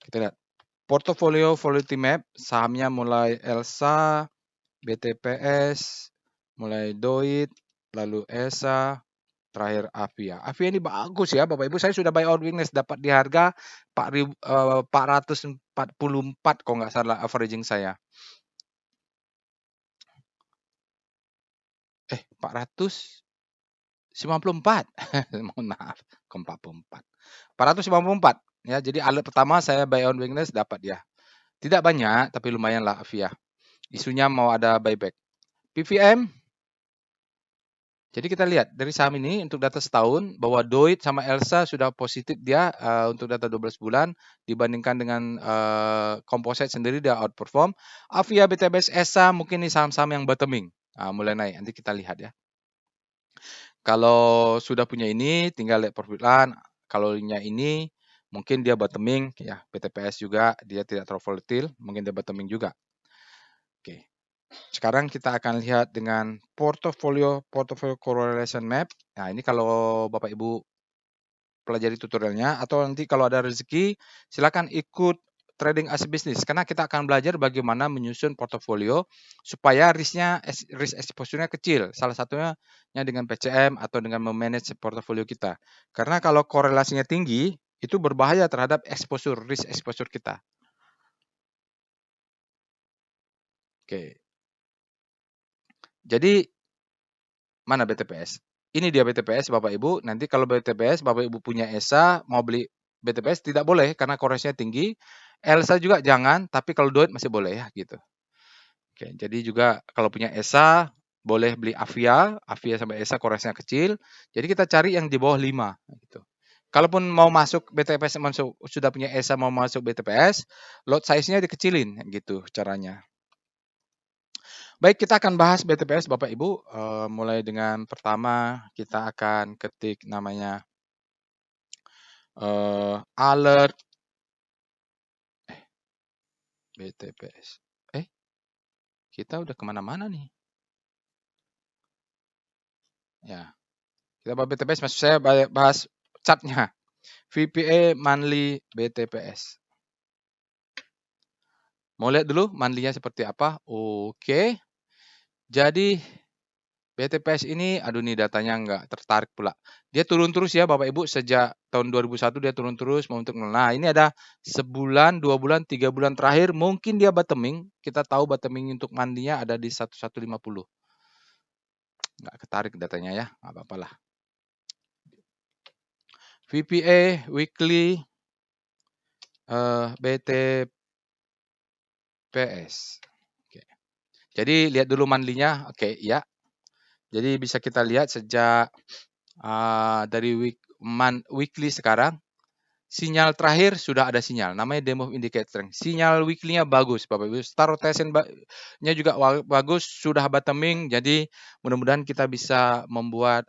Kita lihat. Portfolio volatility map, sahamnya mulai Elsa, BTPS, mulai Doit, lalu ESA, terakhir Avia. Avia ini bagus ya Bapak Ibu, saya sudah buy out weakness, dapat di harga 444 kalau nggak salah averaging saya. 494. Mohon maaf, ke 44. 454 ya. Jadi alert pertama saya buy on weakness dapat ya. Tidak banyak tapi lumayan lah Avia. Isunya mau ada buyback. PVM. Jadi kita lihat dari saham ini untuk data setahun bahwa Doit sama Elsa sudah positif dia untuk data 12 bulan dibandingkan dengan Composite sendiri dia outperform. Avia, BTPS, ESA mungkin ini saham-saham yang bottoming. Mulai naik. Nanti kita lihat ya. Kalau sudah punya ini, tinggal lihat profit line. Kalau ini, mungkin dia bottoming, ya BTPS juga, dia tidak terlalu volatil, mungkin dia bottoming juga. Oke, sekarang kita akan lihat dengan portfolio correlation map. Nah, ini kalau Bapak Ibu pelajari tutorialnya, atau nanti kalau ada rezeki, silakan ikut trading as a business, karena kita akan belajar bagaimana menyusun portofolio supaya risk exposure-nya kecil. Salah satunya dengan PCM atau dengan memanage portofolio kita. Karena kalau korelasinya tinggi, itu berbahaya terhadap risk exposure kita. Oke. Jadi mana BTPS? Ini dia BTPS Bapak Ibu. Nanti kalau BTPS Bapak Ibu punya ESA mau beli BTPS tidak boleh karena korelasinya tinggi. Elsa juga jangan, tapi kalau Doit masih boleh ya gitu. Oke, jadi juga kalau punya ESA boleh beli Avia sampai ESA korelasinya kecil. Jadi kita cari yang di bawah 5 gitu. Kalaupun mau masuk BTPS sudah punya ESA mau masuk BTPS, lot size-nya dikecilin gitu caranya. Baik, kita akan bahas BTPS Bapak Ibu. Mulai dengan pertama kita akan ketik namanya alert BTPS. Kita udah kemana-mana nih. Ya, kita bahas BTPS, maksud saya bahas chartnya. VPA monthly BTPS. Mau lihat dulu monthly-nya seperti apa? Oke. Jadi BTPS ini, aduh nih datanya nggak tertarik pula. Dia turun terus ya Bapak Ibu, sejak tahun 2001 dia turun terus untuk. Nah ini ada sebulan, 2 bulan, 3 bulan terakhir, mungkin dia bottoming. Kita tahu bottoming untuk mandinya ada di 1150. Nggak ketarik datanya ya, nggak apa-apa lah. VPA weekly BTPS. Oke. Jadi lihat dulu monthly-nya. Oke, ya. Jadi bisa kita lihat sejak dari weekly sekarang, sinyal terakhir sudah ada sinyal, namanya demo indicate strength. Sinyal weekly-nya bagus, Bapak Ibu. Star rotation-nya juga bagus, sudah bottoming. Jadi mudah-mudahan kita bisa membuat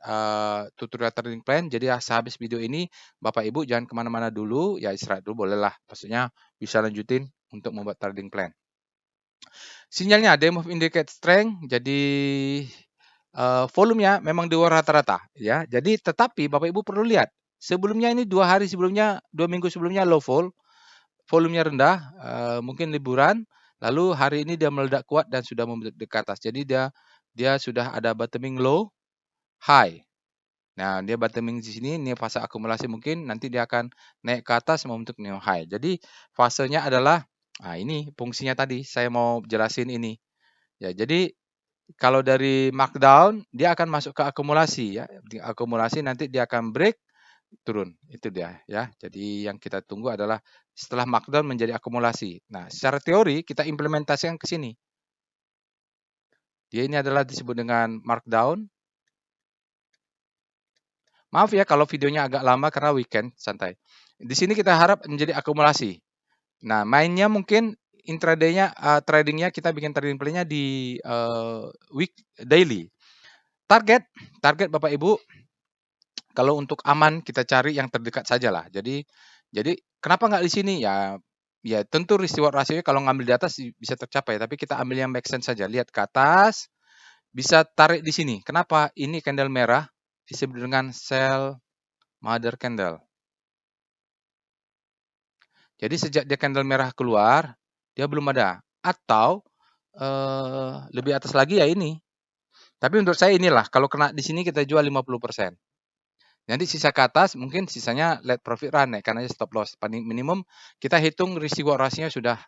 tutorial trading plan. Jadi sehabis video ini, Bapak Ibu jangan kemana-mana dulu, ya istirahat dulu bolehlah. Maksudnya bisa lanjutin untuk membuat trading plan. Sinyalnya demo indicate strength, jadi volumenya memang di bawah rata-rata ya. Jadi tetapi Bapak Ibu perlu lihat, sebelumnya ini 2 hari sebelumnya, 2 minggu sebelumnya low vol, volumenya rendah, mungkin liburan, lalu hari ini dia meledak kuat dan sudah membentuk ke atas. Jadi dia sudah ada bottoming low, high. Nah, dia bottoming di sini, ini fase akumulasi mungkin nanti dia akan naik ke atas membentuk new high. Jadi fasenya adalah ini fungsinya tadi saya mau jelasin ini. Ya, jadi kalau dari markdown dia akan masuk ke akumulasi ya. Di akumulasi nanti dia akan break turun. Itu dia ya. Jadi yang kita tunggu adalah setelah markdown menjadi akumulasi. Nah, secara teori kita implementasikan ke sini. Dia ini adalah disebut dengan markdown. Maaf ya kalau videonya agak lama karena weekend, santai. Di sini kita harap menjadi akumulasi. Nah, mainnya mungkin intraday-nya, trading-nya kita bikin trading plan-nya di week daily. Target Bapak Ibu, kalau untuk aman kita cari yang terdekat saja lah. Jadi kenapa nggak di sini ya? Ya tentu risk reward rasio kalau ngambil di atas bisa tercapai, tapi kita ambil yang make sense saja. Lihat ke atas, bisa tarik di sini. Kenapa? Ini candle merah disebut dengan sell mother candle. Jadi sejak dia candle merah keluar, dia belum ada. Atau lebih atas lagi ya ini. Tapi menurut saya inilah, kalau kena di sini kita jual 50%. Nanti sisa ke atas, mungkin sisanya let profit run ya, karena stop loss. Paling minimum kita hitung risk reward rasio sudah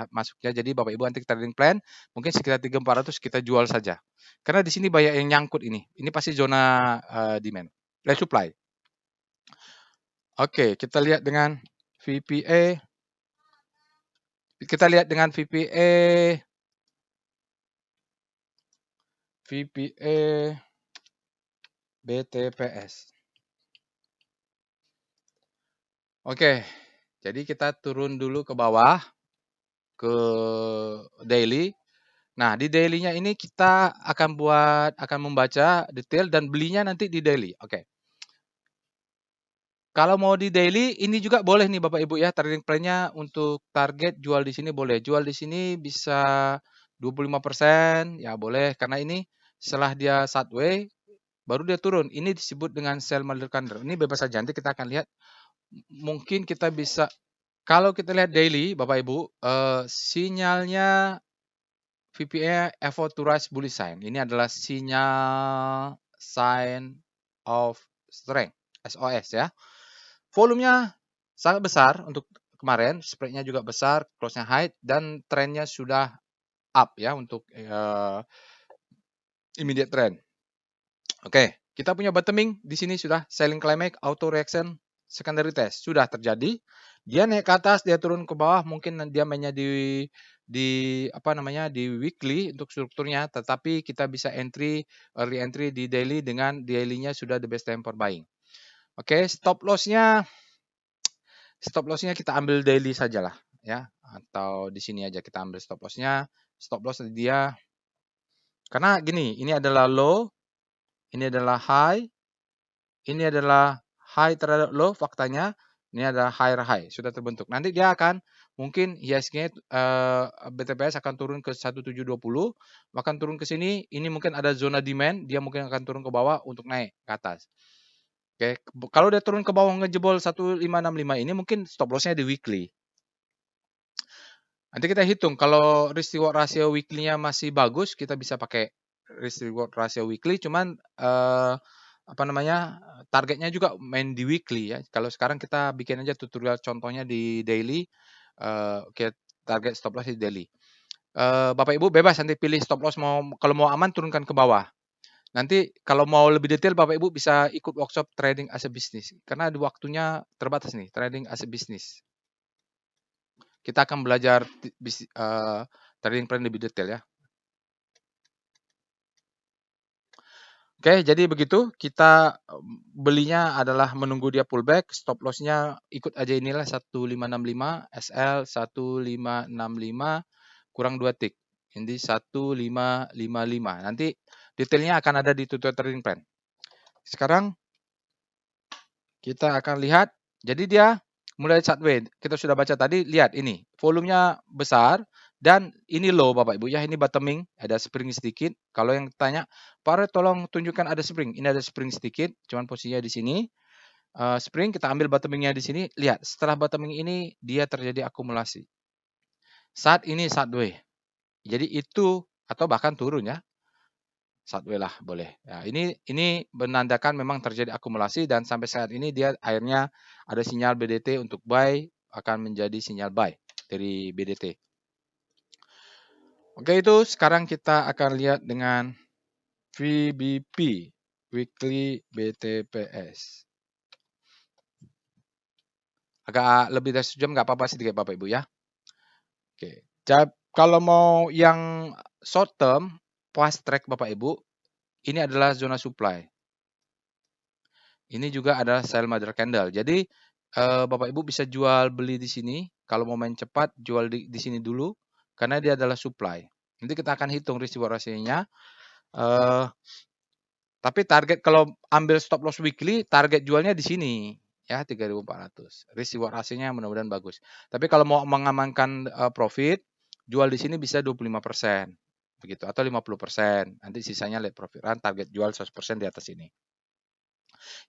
masuknya. Jadi Bapak Ibu nanti trading plan, mungkin sekitar 3.400 kita jual saja. Karena di sini banyak yang nyangkut ini. Ini pasti zona demand. Supply. Oke, kita lihat dengan VPA. Kita lihat dengan VPA BTPS. Oke, jadi kita turun dulu ke bawah ke daily. Nah, di daily-nya ini kita akan membaca detail dan belinya nanti di daily. Oke. Kalau mau di daily ini juga boleh nih Bapak Ibu ya, trading plan-nya untuk target jual di sini boleh. Jual di sini bisa 25% ya boleh, karena ini setelah dia sideways baru dia turun. Ini disebut dengan sell mother candle. Ini bebas saja, nanti kita akan lihat. Mungkin kita bisa, kalau kita lihat daily Bapak Ibu, sinyalnya VPA effort to rise bullish sign. Ini adalah sinyal sign of strength, SOS ya. Volumenya sangat besar untuk kemarin, spread-nya juga besar, close-nya high, dan trennya sudah up ya untuk immediate trend. Oke, kita punya bottoming di sini sudah selling climax, auto reaction, secondary test sudah terjadi. Dia naik ke atas, dia turun ke bawah, mungkin dia mainnya di apa namanya di weekly untuk strukturnya, tetapi kita bisa early entry di daily dengan daily-nya sudah the best time for buying. Oke, stop loss-nya kita ambil daily sajalah ya, atau di sini aja kita ambil stop loss-nya. Stop loss dia karena gini, ini adalah low, ini adalah high, ini adalah high terhadap low faktanya, ini adalah higher high sudah terbentuk. Nanti dia akan mungkin ISG BTPS akan turun ke 1720, akan turun ke sini, ini mungkin ada zona demand, dia mungkin akan turun ke bawah untuk naik ke atas. Oke, kalau dia turun ke bawah ngejebol 1565 ini mungkin stop loss-nya di weekly. Nanti kita hitung kalau risk reward ratio weekly-nya masih bagus, kita bisa pakai risk reward ratio weekly, cuman apa namanya, targetnya juga main di weekly ya. Kalau sekarang kita bikin aja tutorial contohnya di daily, oke, target stop loss di daily. Bapak Ibu bebas nanti pilih stop loss, kalau mau aman turunkan ke bawah. Nanti kalau mau lebih detail Bapak Ibu bisa ikut workshop trading as a business, karena di waktunya terbatas nih, trading as a business. Kita akan belajar trading plan lebih detail ya. Oke, jadi begitu. Kita belinya adalah menunggu dia pullback. Stop loss-nya ikut aja inilah 1565, SL 1565 kurang 2 tick. Ini 1555. Nanti detailnya akan ada di tutorial trading plan. Sekarang kita akan lihat. Jadi dia mulai sideways. Kita sudah baca tadi, lihat ini. Volumenya besar. Dan ini low Bapak Ibu ya, ini bottoming, ada spring sedikit. Kalau yang tanya, Pak Red tolong tunjukkan ada spring. Ini ada spring sedikit, cuman posisinya di sini. Spring kita ambil bottomingnya di sini. Lihat, setelah bottoming ini dia terjadi akumulasi. Saat ini sideways. Jadi itu atau bahkan turun ya. Sideways lah boleh. Ya, ini menandakan memang terjadi akumulasi dan sampai saat ini dia akhirnya ada sinyal BDT untuk buy, akan menjadi sinyal buy dari BDT. Oke, itu sekarang kita akan lihat dengan VBP, Weekly BTPS. Agak lebih dari sejam nggak apa-apa sedikit Bapak Ibu ya. Oke, kalau mau yang short term, fast track Bapak Ibu, ini adalah zona supply. Ini juga adalah sell mother candle. Jadi Bapak Ibu bisa jual beli di sini. Kalau mau main cepat, jual di sini dulu karena dia adalah supply. Nanti kita akan hitung risiko ratio-nya. Tapi target kalau ambil stop loss weekly, target jualnya di sini ya 3.400. Risiko ratio-nya mudah-mudahan bagus. Tapi kalau mau mengamankan profit, jual di sini bisa 25%. Begitu atau 50%. Nanti sisanya let profit run, target jual 100% di atas ini.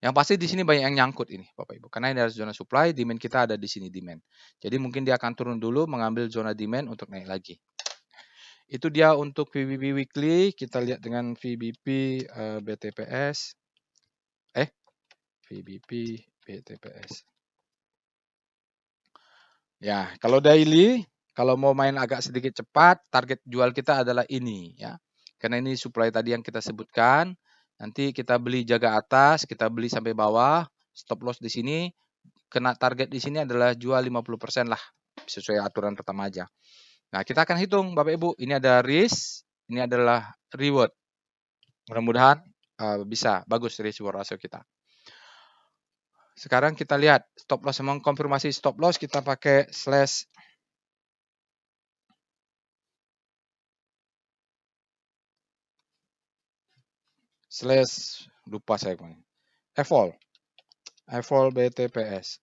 Yang pasti di sini banyak yang nyangkut ini, Bapak Ibu. Karena ini adalah zona supply, demand kita ada di sini demand. Jadi mungkin dia akan turun dulu mengambil zona demand untuk naik lagi. Itu dia untuk VBP weekly. Kita lihat dengan VBP BTPS. VBP BTPS. Ya, kalau daily, kalau mau main agak sedikit cepat, target jual kita adalah ini ya. Karena ini supply tadi yang kita sebutkan. Nanti kita beli jaga atas, kita beli sampai bawah, stop loss di sini, kena target di sini adalah jual 50% lah, sesuai aturan pertama aja. Nah, kita akan hitung Bapak Ibu, ini ada risk, ini adalah reward. Mudah-mudahan bisa bagus risiko rasio kita. Sekarang kita lihat stop loss, mengkonfirmasi stop loss kita pakai slash lupa saya evol BTPS.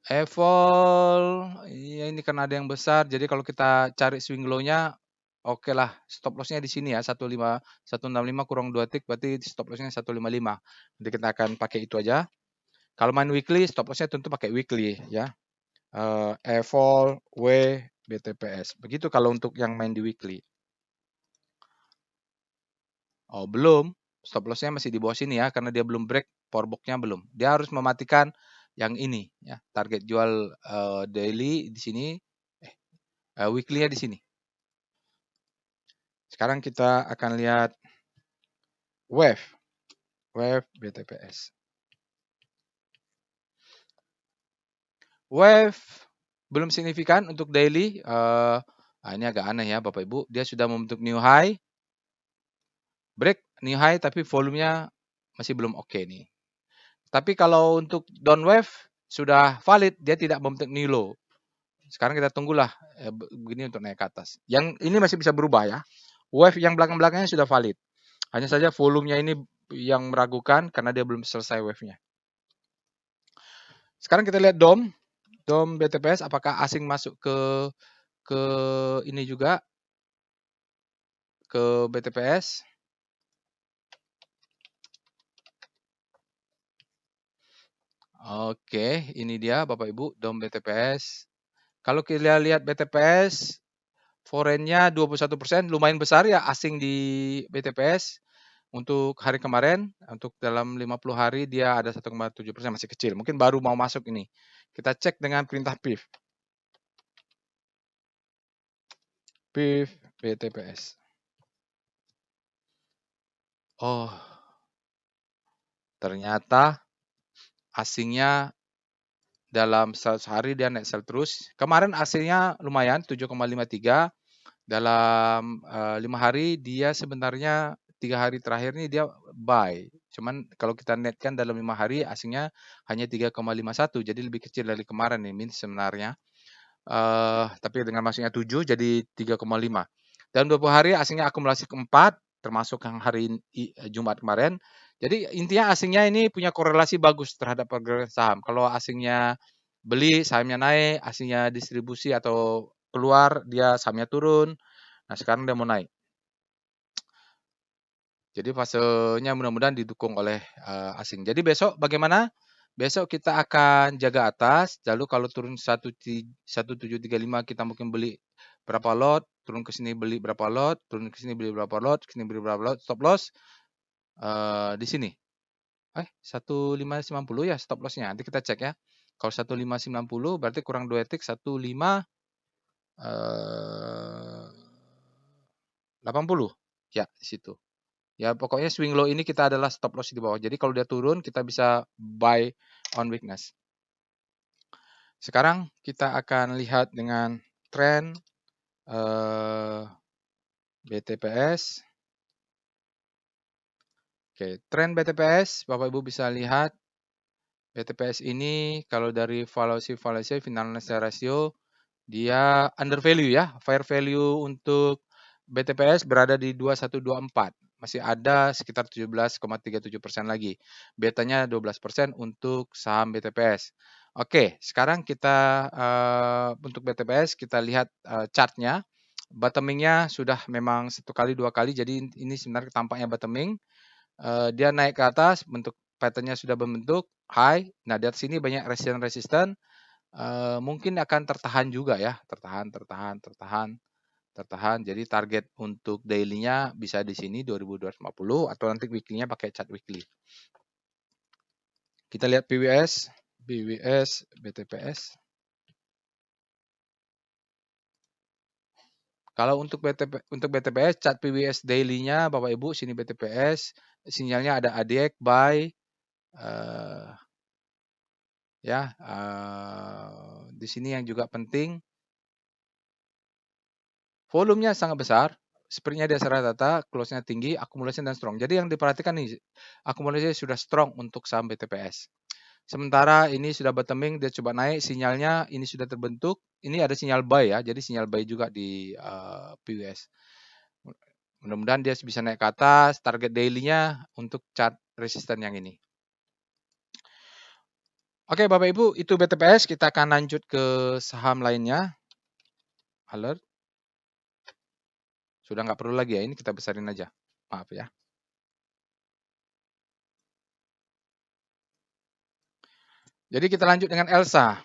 Evol ya ini karena ada yang besar, jadi kalau kita cari swing low-nya oke lah, stop loss-nya di sini ya 165 kurang 2 tick berarti stop loss-nya 155. Nanti kita akan pakai itu aja. Kalau main weekly stop loss-nya tentu pakai weekly ya. Evol W BTPS. Begitu kalau untuk yang main di weekly. Oh, belum. Stop loss-nya masih di bawah sini ya, karena dia belum break, power box-nya belum. Dia harus mematikan yang ini ya, target jual daily di sini, weekly-nya di sini. Sekarang kita akan lihat wave BTPS. Wave belum signifikan untuk daily. Ini agak aneh ya Bapak Ibu, dia sudah membentuk new high, break new high tapi volumenya masih belum oke nih. Tapi kalau untuk down wave sudah valid, dia tidak membentuk new low. Sekarang kita tunggulah begini untuk naik ke atas. Yang ini masih bisa berubah ya. Wave yang belakang-belakangnya sudah valid. Hanya saja volumenya ini yang meragukan karena dia belum selesai wave-nya. Sekarang kita lihat DOM BTPS, apakah asing masuk ke ini juga ke BTPS. Oke, ini dia Bapak Ibu DOM BTPS. Kalau kita lihat BTPS, foreign-nya 21%, lumayan besar ya asing di BTPS. Untuk hari kemarin, untuk dalam 50 hari dia ada 1,7%, masih kecil. Mungkin baru mau masuk ini. Kita cek dengan perintah PIF. PIF BTPS. Oh, ternyata asingnya dalam 100 hari dia naik sell terus. Kemarin asingnya lumayan 7,53. Dalam 5 hari dia sebenarnya 3 hari terakhir ini dia buy. Cuman kalau kita netkan dalam 5 hari asingnya hanya 3,51, jadi lebih kecil dari kemarin nih min sebenarnya. Tapi dengan masuknya 7 jadi 3,5. Dalam 20 hari asingnya akumulasi keempat, termasuk yang hari Jumat kemarin. Jadi intinya asingnya ini punya korelasi bagus terhadap pergerakan saham. Kalau asingnya beli, sahamnya naik, asingnya distribusi atau keluar, dia sahamnya turun. Nah, sekarang dia mau naik. Jadi fasenya mudah-mudahan didukung oleh asing. Jadi besok bagaimana? Besok kita akan jaga atas, lalu kalau turun 1735 kita mungkin beli berapa lot, turun ke sini beli berapa lot, turun ke sini beli berapa lot, ke sini beli berapa lot, stop loss di sini. 1590 ya stop lossnya. Nanti kita cek ya. Kalau 1590 berarti kurang 2 tick 15 80. Ya, di situ. Ya, pokoknya swing low ini kita adalah stop loss di bawah. Jadi kalau dia turun, kita bisa buy on weakness. Sekarang kita akan lihat dengan tren BTPS. Oke, tren BTPS, Bapak Ibu bisa lihat BTPS ini kalau dari valuasi financial ratio dia under value ya. Fair value untuk BTPS berada di 2124. Masih ada sekitar 17,37% lagi. Betanya 12% untuk saham BTPS. Oke, sekarang kita untuk BTPS kita lihat chartnya. Bottomingnya sudah memang satu kali dua kali, jadi ini sebenarnya tampaknya bottoming. Dia naik ke atas, bentuk pattern-nya sudah membentuk high. Nah, di atas ini banyak resisten, mungkin akan tertahan juga ya, tertahan. Jadi target untuk daily-nya bisa di sini 2250 atau nanti weekly-nya pakai chart weekly. Kita lihat PWS, BTPS. Kalau untuk BTPS chart PWS daily-nya Bapak Ibu sini BTPS sinyalnya ada ADX buy di sini yang juga penting volumenya sangat besar, spread-nya di atas rata-rata, close-nya tinggi, akumulasi dan strong. Jadi yang diperhatikan nih akumulasi sudah strong untuk saham BTPS. Sementara ini sudah bottoming, dia coba naik, sinyalnya ini sudah terbentuk. Ini ada sinyal buy ya, jadi sinyal buy juga di PWS. Mudah-mudahan dia bisa naik ke atas, target daily-nya untuk chart resisten yang ini. Oke Bapak Ibu, itu BTPS, kita akan lanjut ke saham lainnya. Alert. Sudah nggak perlu lagi ya, ini kita besarin aja. Maaf ya. Jadi kita lanjut dengan Elsa.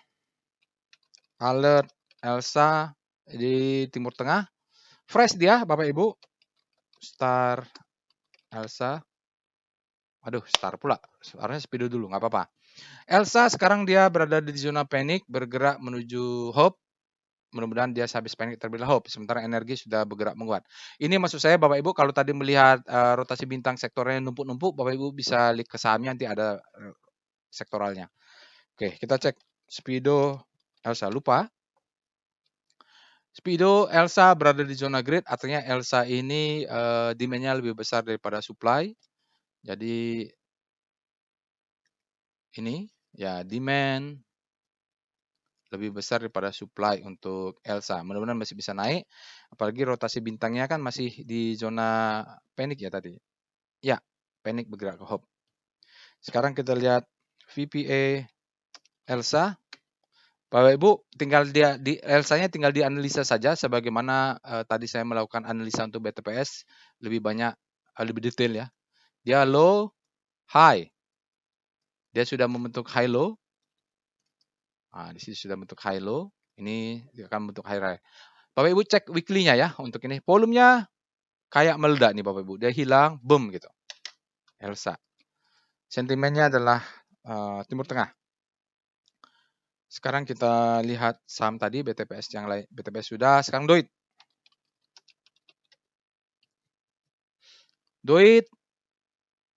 Alert Elsa di Timur Tengah. Fresh dia Bapak Ibu. Star Elsa. Aduh, Star pula. Harusnya Speedo dulu, nggak apa-apa. Elsa sekarang dia berada di zona panik, bergerak menuju hope. Mudah-mudahan dia habis panik terlebih hope. Sementara energi sudah bergerak menguat. Ini maksud saya Bapak Ibu, kalau tadi melihat rotasi bintang sektornya numpuk-numpuk, Bapak Ibu bisa lihat ke sahamnya nanti ada sektoralnya. Oke, kita cek Speedo Elsa. Lupa. Speedo Elsa berada di zona grid, artinya Elsa ini demand-nya lebih besar daripada supply. Jadi ini ya demand lebih besar daripada supply untuk Elsa. Mudah-mudahan masih bisa naik. Apalagi rotasi bintangnya kan masih di zona panic ya tadi. Ya, panic bergerak ke hope. Sekarang kita lihat VPA Elsa. Bapak Ibu, tinggal dia di Elsa-nya tinggal dianalisa saja sebagaimana tadi saya melakukan analisa untuk BTPS lebih banyak lebih detail ya. Dia low, high. Dia sudah membentuk high low. Nah, di sini sudah bentuk high low. Ini dia akan bentuk high high. Bapak Ibu cek weekly-nya ya untuk ini. Volumenya kayak meledak nih Bapak Ibu. Dia hilang, boom gitu. Elsa. Sentimennya adalah Timur Tengah. Sekarang kita lihat saham tadi BTPS yang lain. BTPS sudah, sekarang Doit. Doit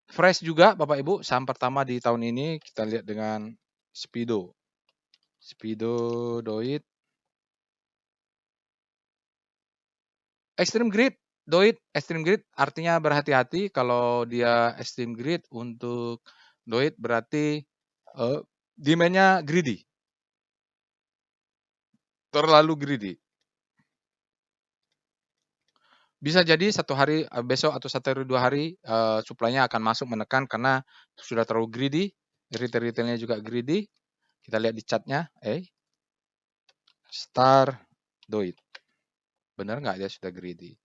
fresh juga Bapak Ibu. Saham pertama di tahun ini kita lihat dengan Speedo. Speedo Doit. Extreme Grid, Doit Extreme Grid artinya berhati-hati. Kalau dia Extreme Grid untuk Doit berarti demand-nya greedy. Terlalu greedy. Bisa jadi satu hari besok atau satu hari dua hari supply-nya akan masuk menekan karena sudah terlalu greedy. Retail-retailnya juga greedy. Kita lihat di chart-nya. Star Doit. Benar nggak dia sudah greedy?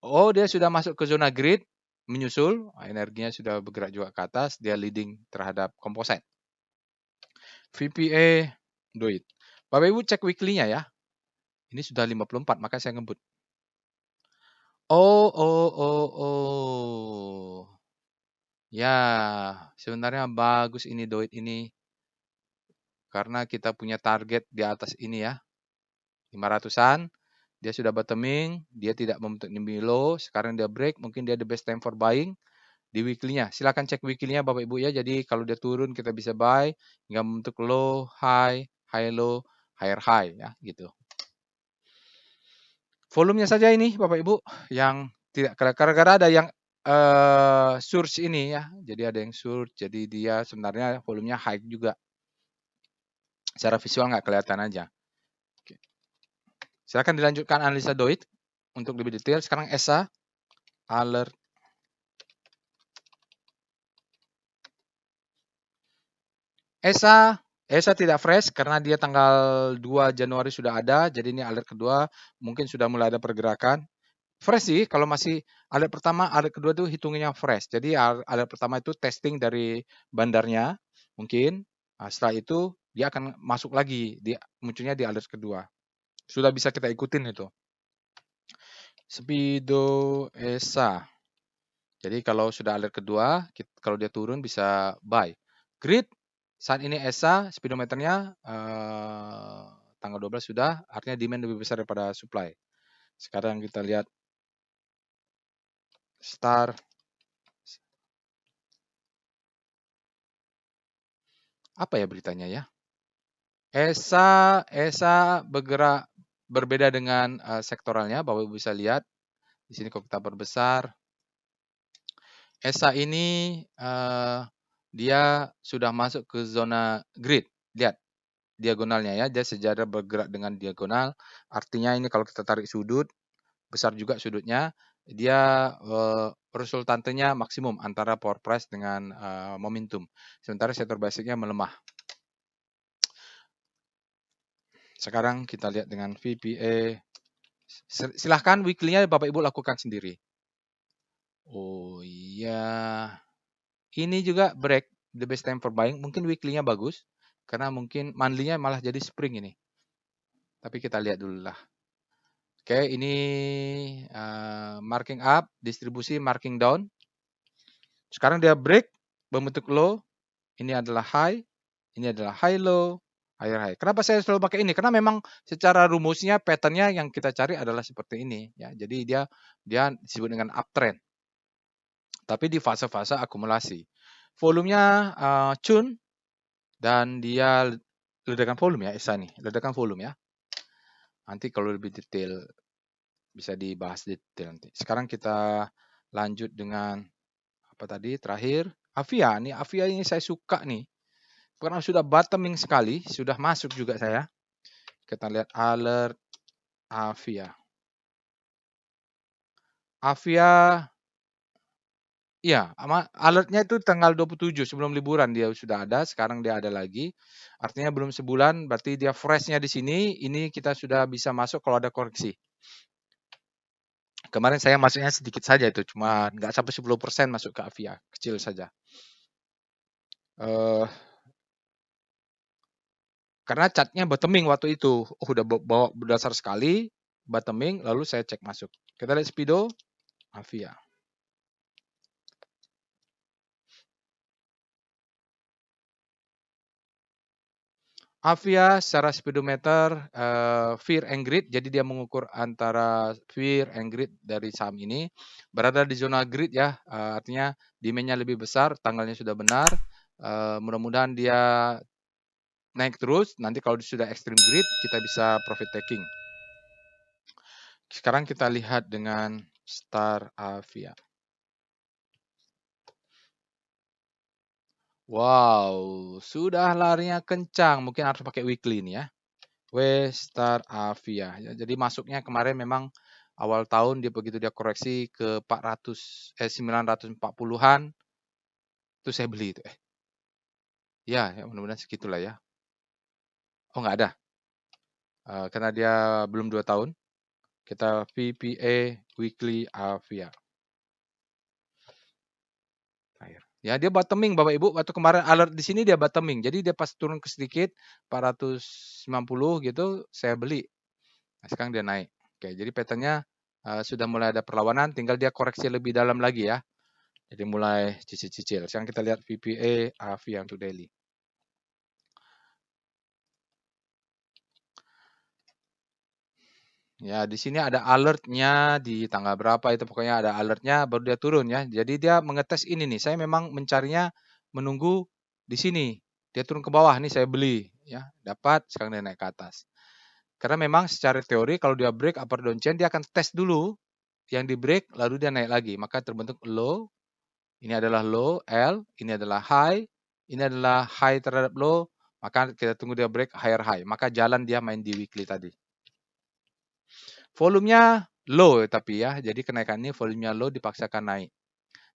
Oh, dia sudah masuk ke zona grid, menyusul, energinya sudah bergerak juga ke atas, dia leading terhadap komposit. VPA Doit. Bapak Ibu cek weekly-nya ya. Ini sudah 54, maka saya ngebut. Oh. Ya, sebenarnya bagus ini Doit ini. Karena kita punya target di atas ini ya. 500-an, dia sudah bottoming, dia tidak membentuk new low, sekarang dia break, mungkin dia the best time for buying di weekly-nya. Silakan cek weekly-nya Bapak Ibu ya. Jadi kalau dia turun kita bisa buy hingga membentuk low, high, high low, higher high ya gitu. Volumenya saja ini Bapak Ibu yang tidak gara-gara ada yang surge ini ya. Jadi ada yang surge, jadi dia sebenarnya volumenya high juga. Secara visual nggak kelihatan aja. Oke. Silakan dilanjutkan analisa Doid untuk lebih detail. Sekarang ESA, alert. ESA tidak fresh karena dia tanggal 2 Januari sudah ada, jadi ini alert kedua, mungkin sudah mulai ada pergerakan. Fresh sih, kalau masih alert pertama, alert kedua itu hitungannya fresh. Jadi alert pertama itu testing dari bandarnya, mungkin. Nah, setelah itu dia akan masuk lagi, munculnya di alert kedua. Sudah bisa kita ikutin itu. Speedo ESA. Jadi kalau sudah alert kedua, kalau dia turun bisa buy. Grid saat ini ESA speedometernya tanggal 12 sudah, artinya demand lebih besar daripada supply. Sekarang kita lihat STAR. Apa ya beritanya ya? ESA bergerak berbeda dengan sektoralnya, Bapak Ibu bisa lihat. Di sini kalau kita perbesar, ESA ini dia sudah masuk ke zona grid. Lihat diagonalnya ya, dia sejajar bergerak dengan diagonal. Artinya ini kalau kita tarik sudut, besar juga sudutnya, dia resultantenya maksimum antara power price dengan momentum. Sementara sektor basicnya melemah. Sekarang kita lihat dengan VPA. Silahkan weekly-nya Bapak Ibu lakukan sendiri. Oh iya. Ini juga break, the best time for buying. Mungkin weekly-nya bagus, karena mungkin monthly-nya malah jadi spring ini. Tapi kita lihat dulu lah. Oke, ini marking up, distribusi marking down. Sekarang dia break, membentuk low. Ini adalah high, ini adalah high low, higher high. Kenapa saya selalu pakai ini? Karena memang secara rumusnya, pattern-nya yang kita cari adalah seperti ini. Ya, jadi dia disebut dengan uptrend. Tapi di fase-fase akumulasi. Volumenya tune dan dia ledakan volume ya, ESA nih, ledakan volume ya. Nanti kalau lebih detail bisa dibahas detail nanti. Sekarang kita lanjut dengan apa tadi terakhir Avia. Nih Avia ini saya suka nih. Karena sudah bottoming sekali, sudah masuk juga saya. Kita lihat alert Avia. Avia iya, alertnya itu tanggal 27 sebelum liburan dia sudah ada, sekarang dia ada lagi. Artinya belum sebulan, berarti dia fresh-nya di sini, ini kita sudah bisa masuk kalau ada koreksi. Kemarin saya masuknya sedikit saja itu, cuma nggak sampai 10% masuk ke Avia, kecil saja. Karena catnya bottoming waktu itu, udah bawa berdasar sekali, bottoming, lalu saya cek masuk. Kita lihat Speedo, Avia. Avia secara speedometer fear and greed, jadi dia mengukur antara fear and greed dari saham ini berada di zona greed ya, artinya demand-nya lebih besar, tanggalnya sudah benar, mudah-mudahan dia naik terus, nanti kalau sudah extreme greed kita bisa profit taking. Sekarang kita lihat dengan Star Avia. Wow, sudah larinya kencang, mungkin harus pakai weekly nih ya. Star Avia. Ya, jadi masuknya kemarin memang awal tahun dia begitu dia koreksi ke 940-an itu saya beli itu. Ya, ya mudah-mudahan segitulah ya. Oh nggak ada. Karena dia belum 2 tahun. Kita VPA Weekly Avia. Ya, dia bottoming Bapak Ibu. Waktu kemarin alert di sini dia bottoming. Jadi dia pas turun ke sedikit 490 gitu saya beli. Nah, sekarang dia naik. Oke, jadi pattern-nya sudah mulai ada perlawanan, tinggal dia koreksi lebih dalam lagi ya. Jadi mulai cicil-cicil. Sekarang kita lihat VPA Avia untuk daily. Ya, di sini ada alertnya di tanggal berapa itu pokoknya ada alertnya baru dia turun ya. Jadi dia mengetes ini nih, saya memang mencarinya menunggu di sini. Dia turun ke bawah nih saya beli ya, dapat sekarang dia naik ke atas. Karena memang secara teori kalau dia break upper downtrend dia akan tes dulu yang di break lalu dia naik lagi. Maka terbentuk low, ini adalah low L, ini adalah high, ini adalah high terhadap low, maka kita tunggu dia break higher high. Maka jalan dia main di weekly tadi. Volumenya low tapi ya, jadi kenaikan ini volumenya low dipaksakan naik.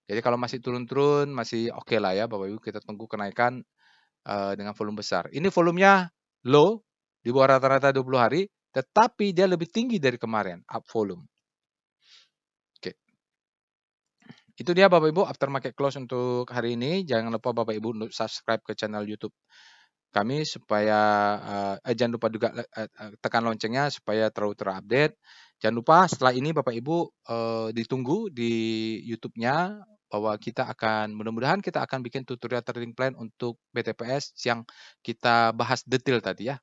Jadi kalau masih turun-turun masih oke lah ya Bapak Ibu, kita tunggu kenaikan dengan volume besar. Ini volumenya low di bawah rata-rata 20 hari, tetapi dia lebih tinggi dari kemarin up volume. Oke. Itu dia Bapak Ibu after market close untuk hari ini. Jangan lupa Bapak Ibu untuk subscribe ke channel YouTube kami supaya jangan lupa juga tekan loncengnya supaya terupdate. Jangan lupa setelah ini Bapak Ibu ditunggu di YouTube-nya bahwa kita akan mudah-mudahan kita akan bikin tutorial trading plan untuk BTPS yang kita bahas detail tadi ya.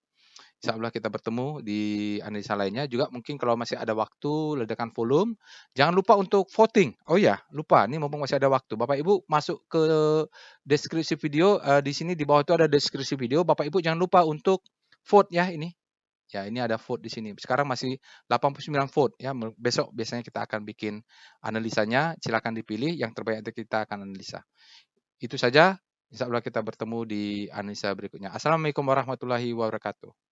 Insya Allah kita bertemu di analisa lainnya. Juga mungkin kalau masih ada waktu, ledakan volume, jangan lupa untuk voting. Oh ya, lupa, ini mumpung masih ada waktu. Bapak Ibu masuk ke deskripsi video, di sini di bawah itu ada deskripsi video. Bapak Ibu jangan lupa untuk vote ya ini. Ya, ini ada vote di sini. Sekarang masih 89 vote ya. Besok biasanya kita akan bikin analisanya. Silakan dipilih yang terbaik nanti kita akan analisa. Itu saja. Insya Allah kita bertemu di analisa berikutnya. Assalamualaikum warahmatullahi wabarakatuh.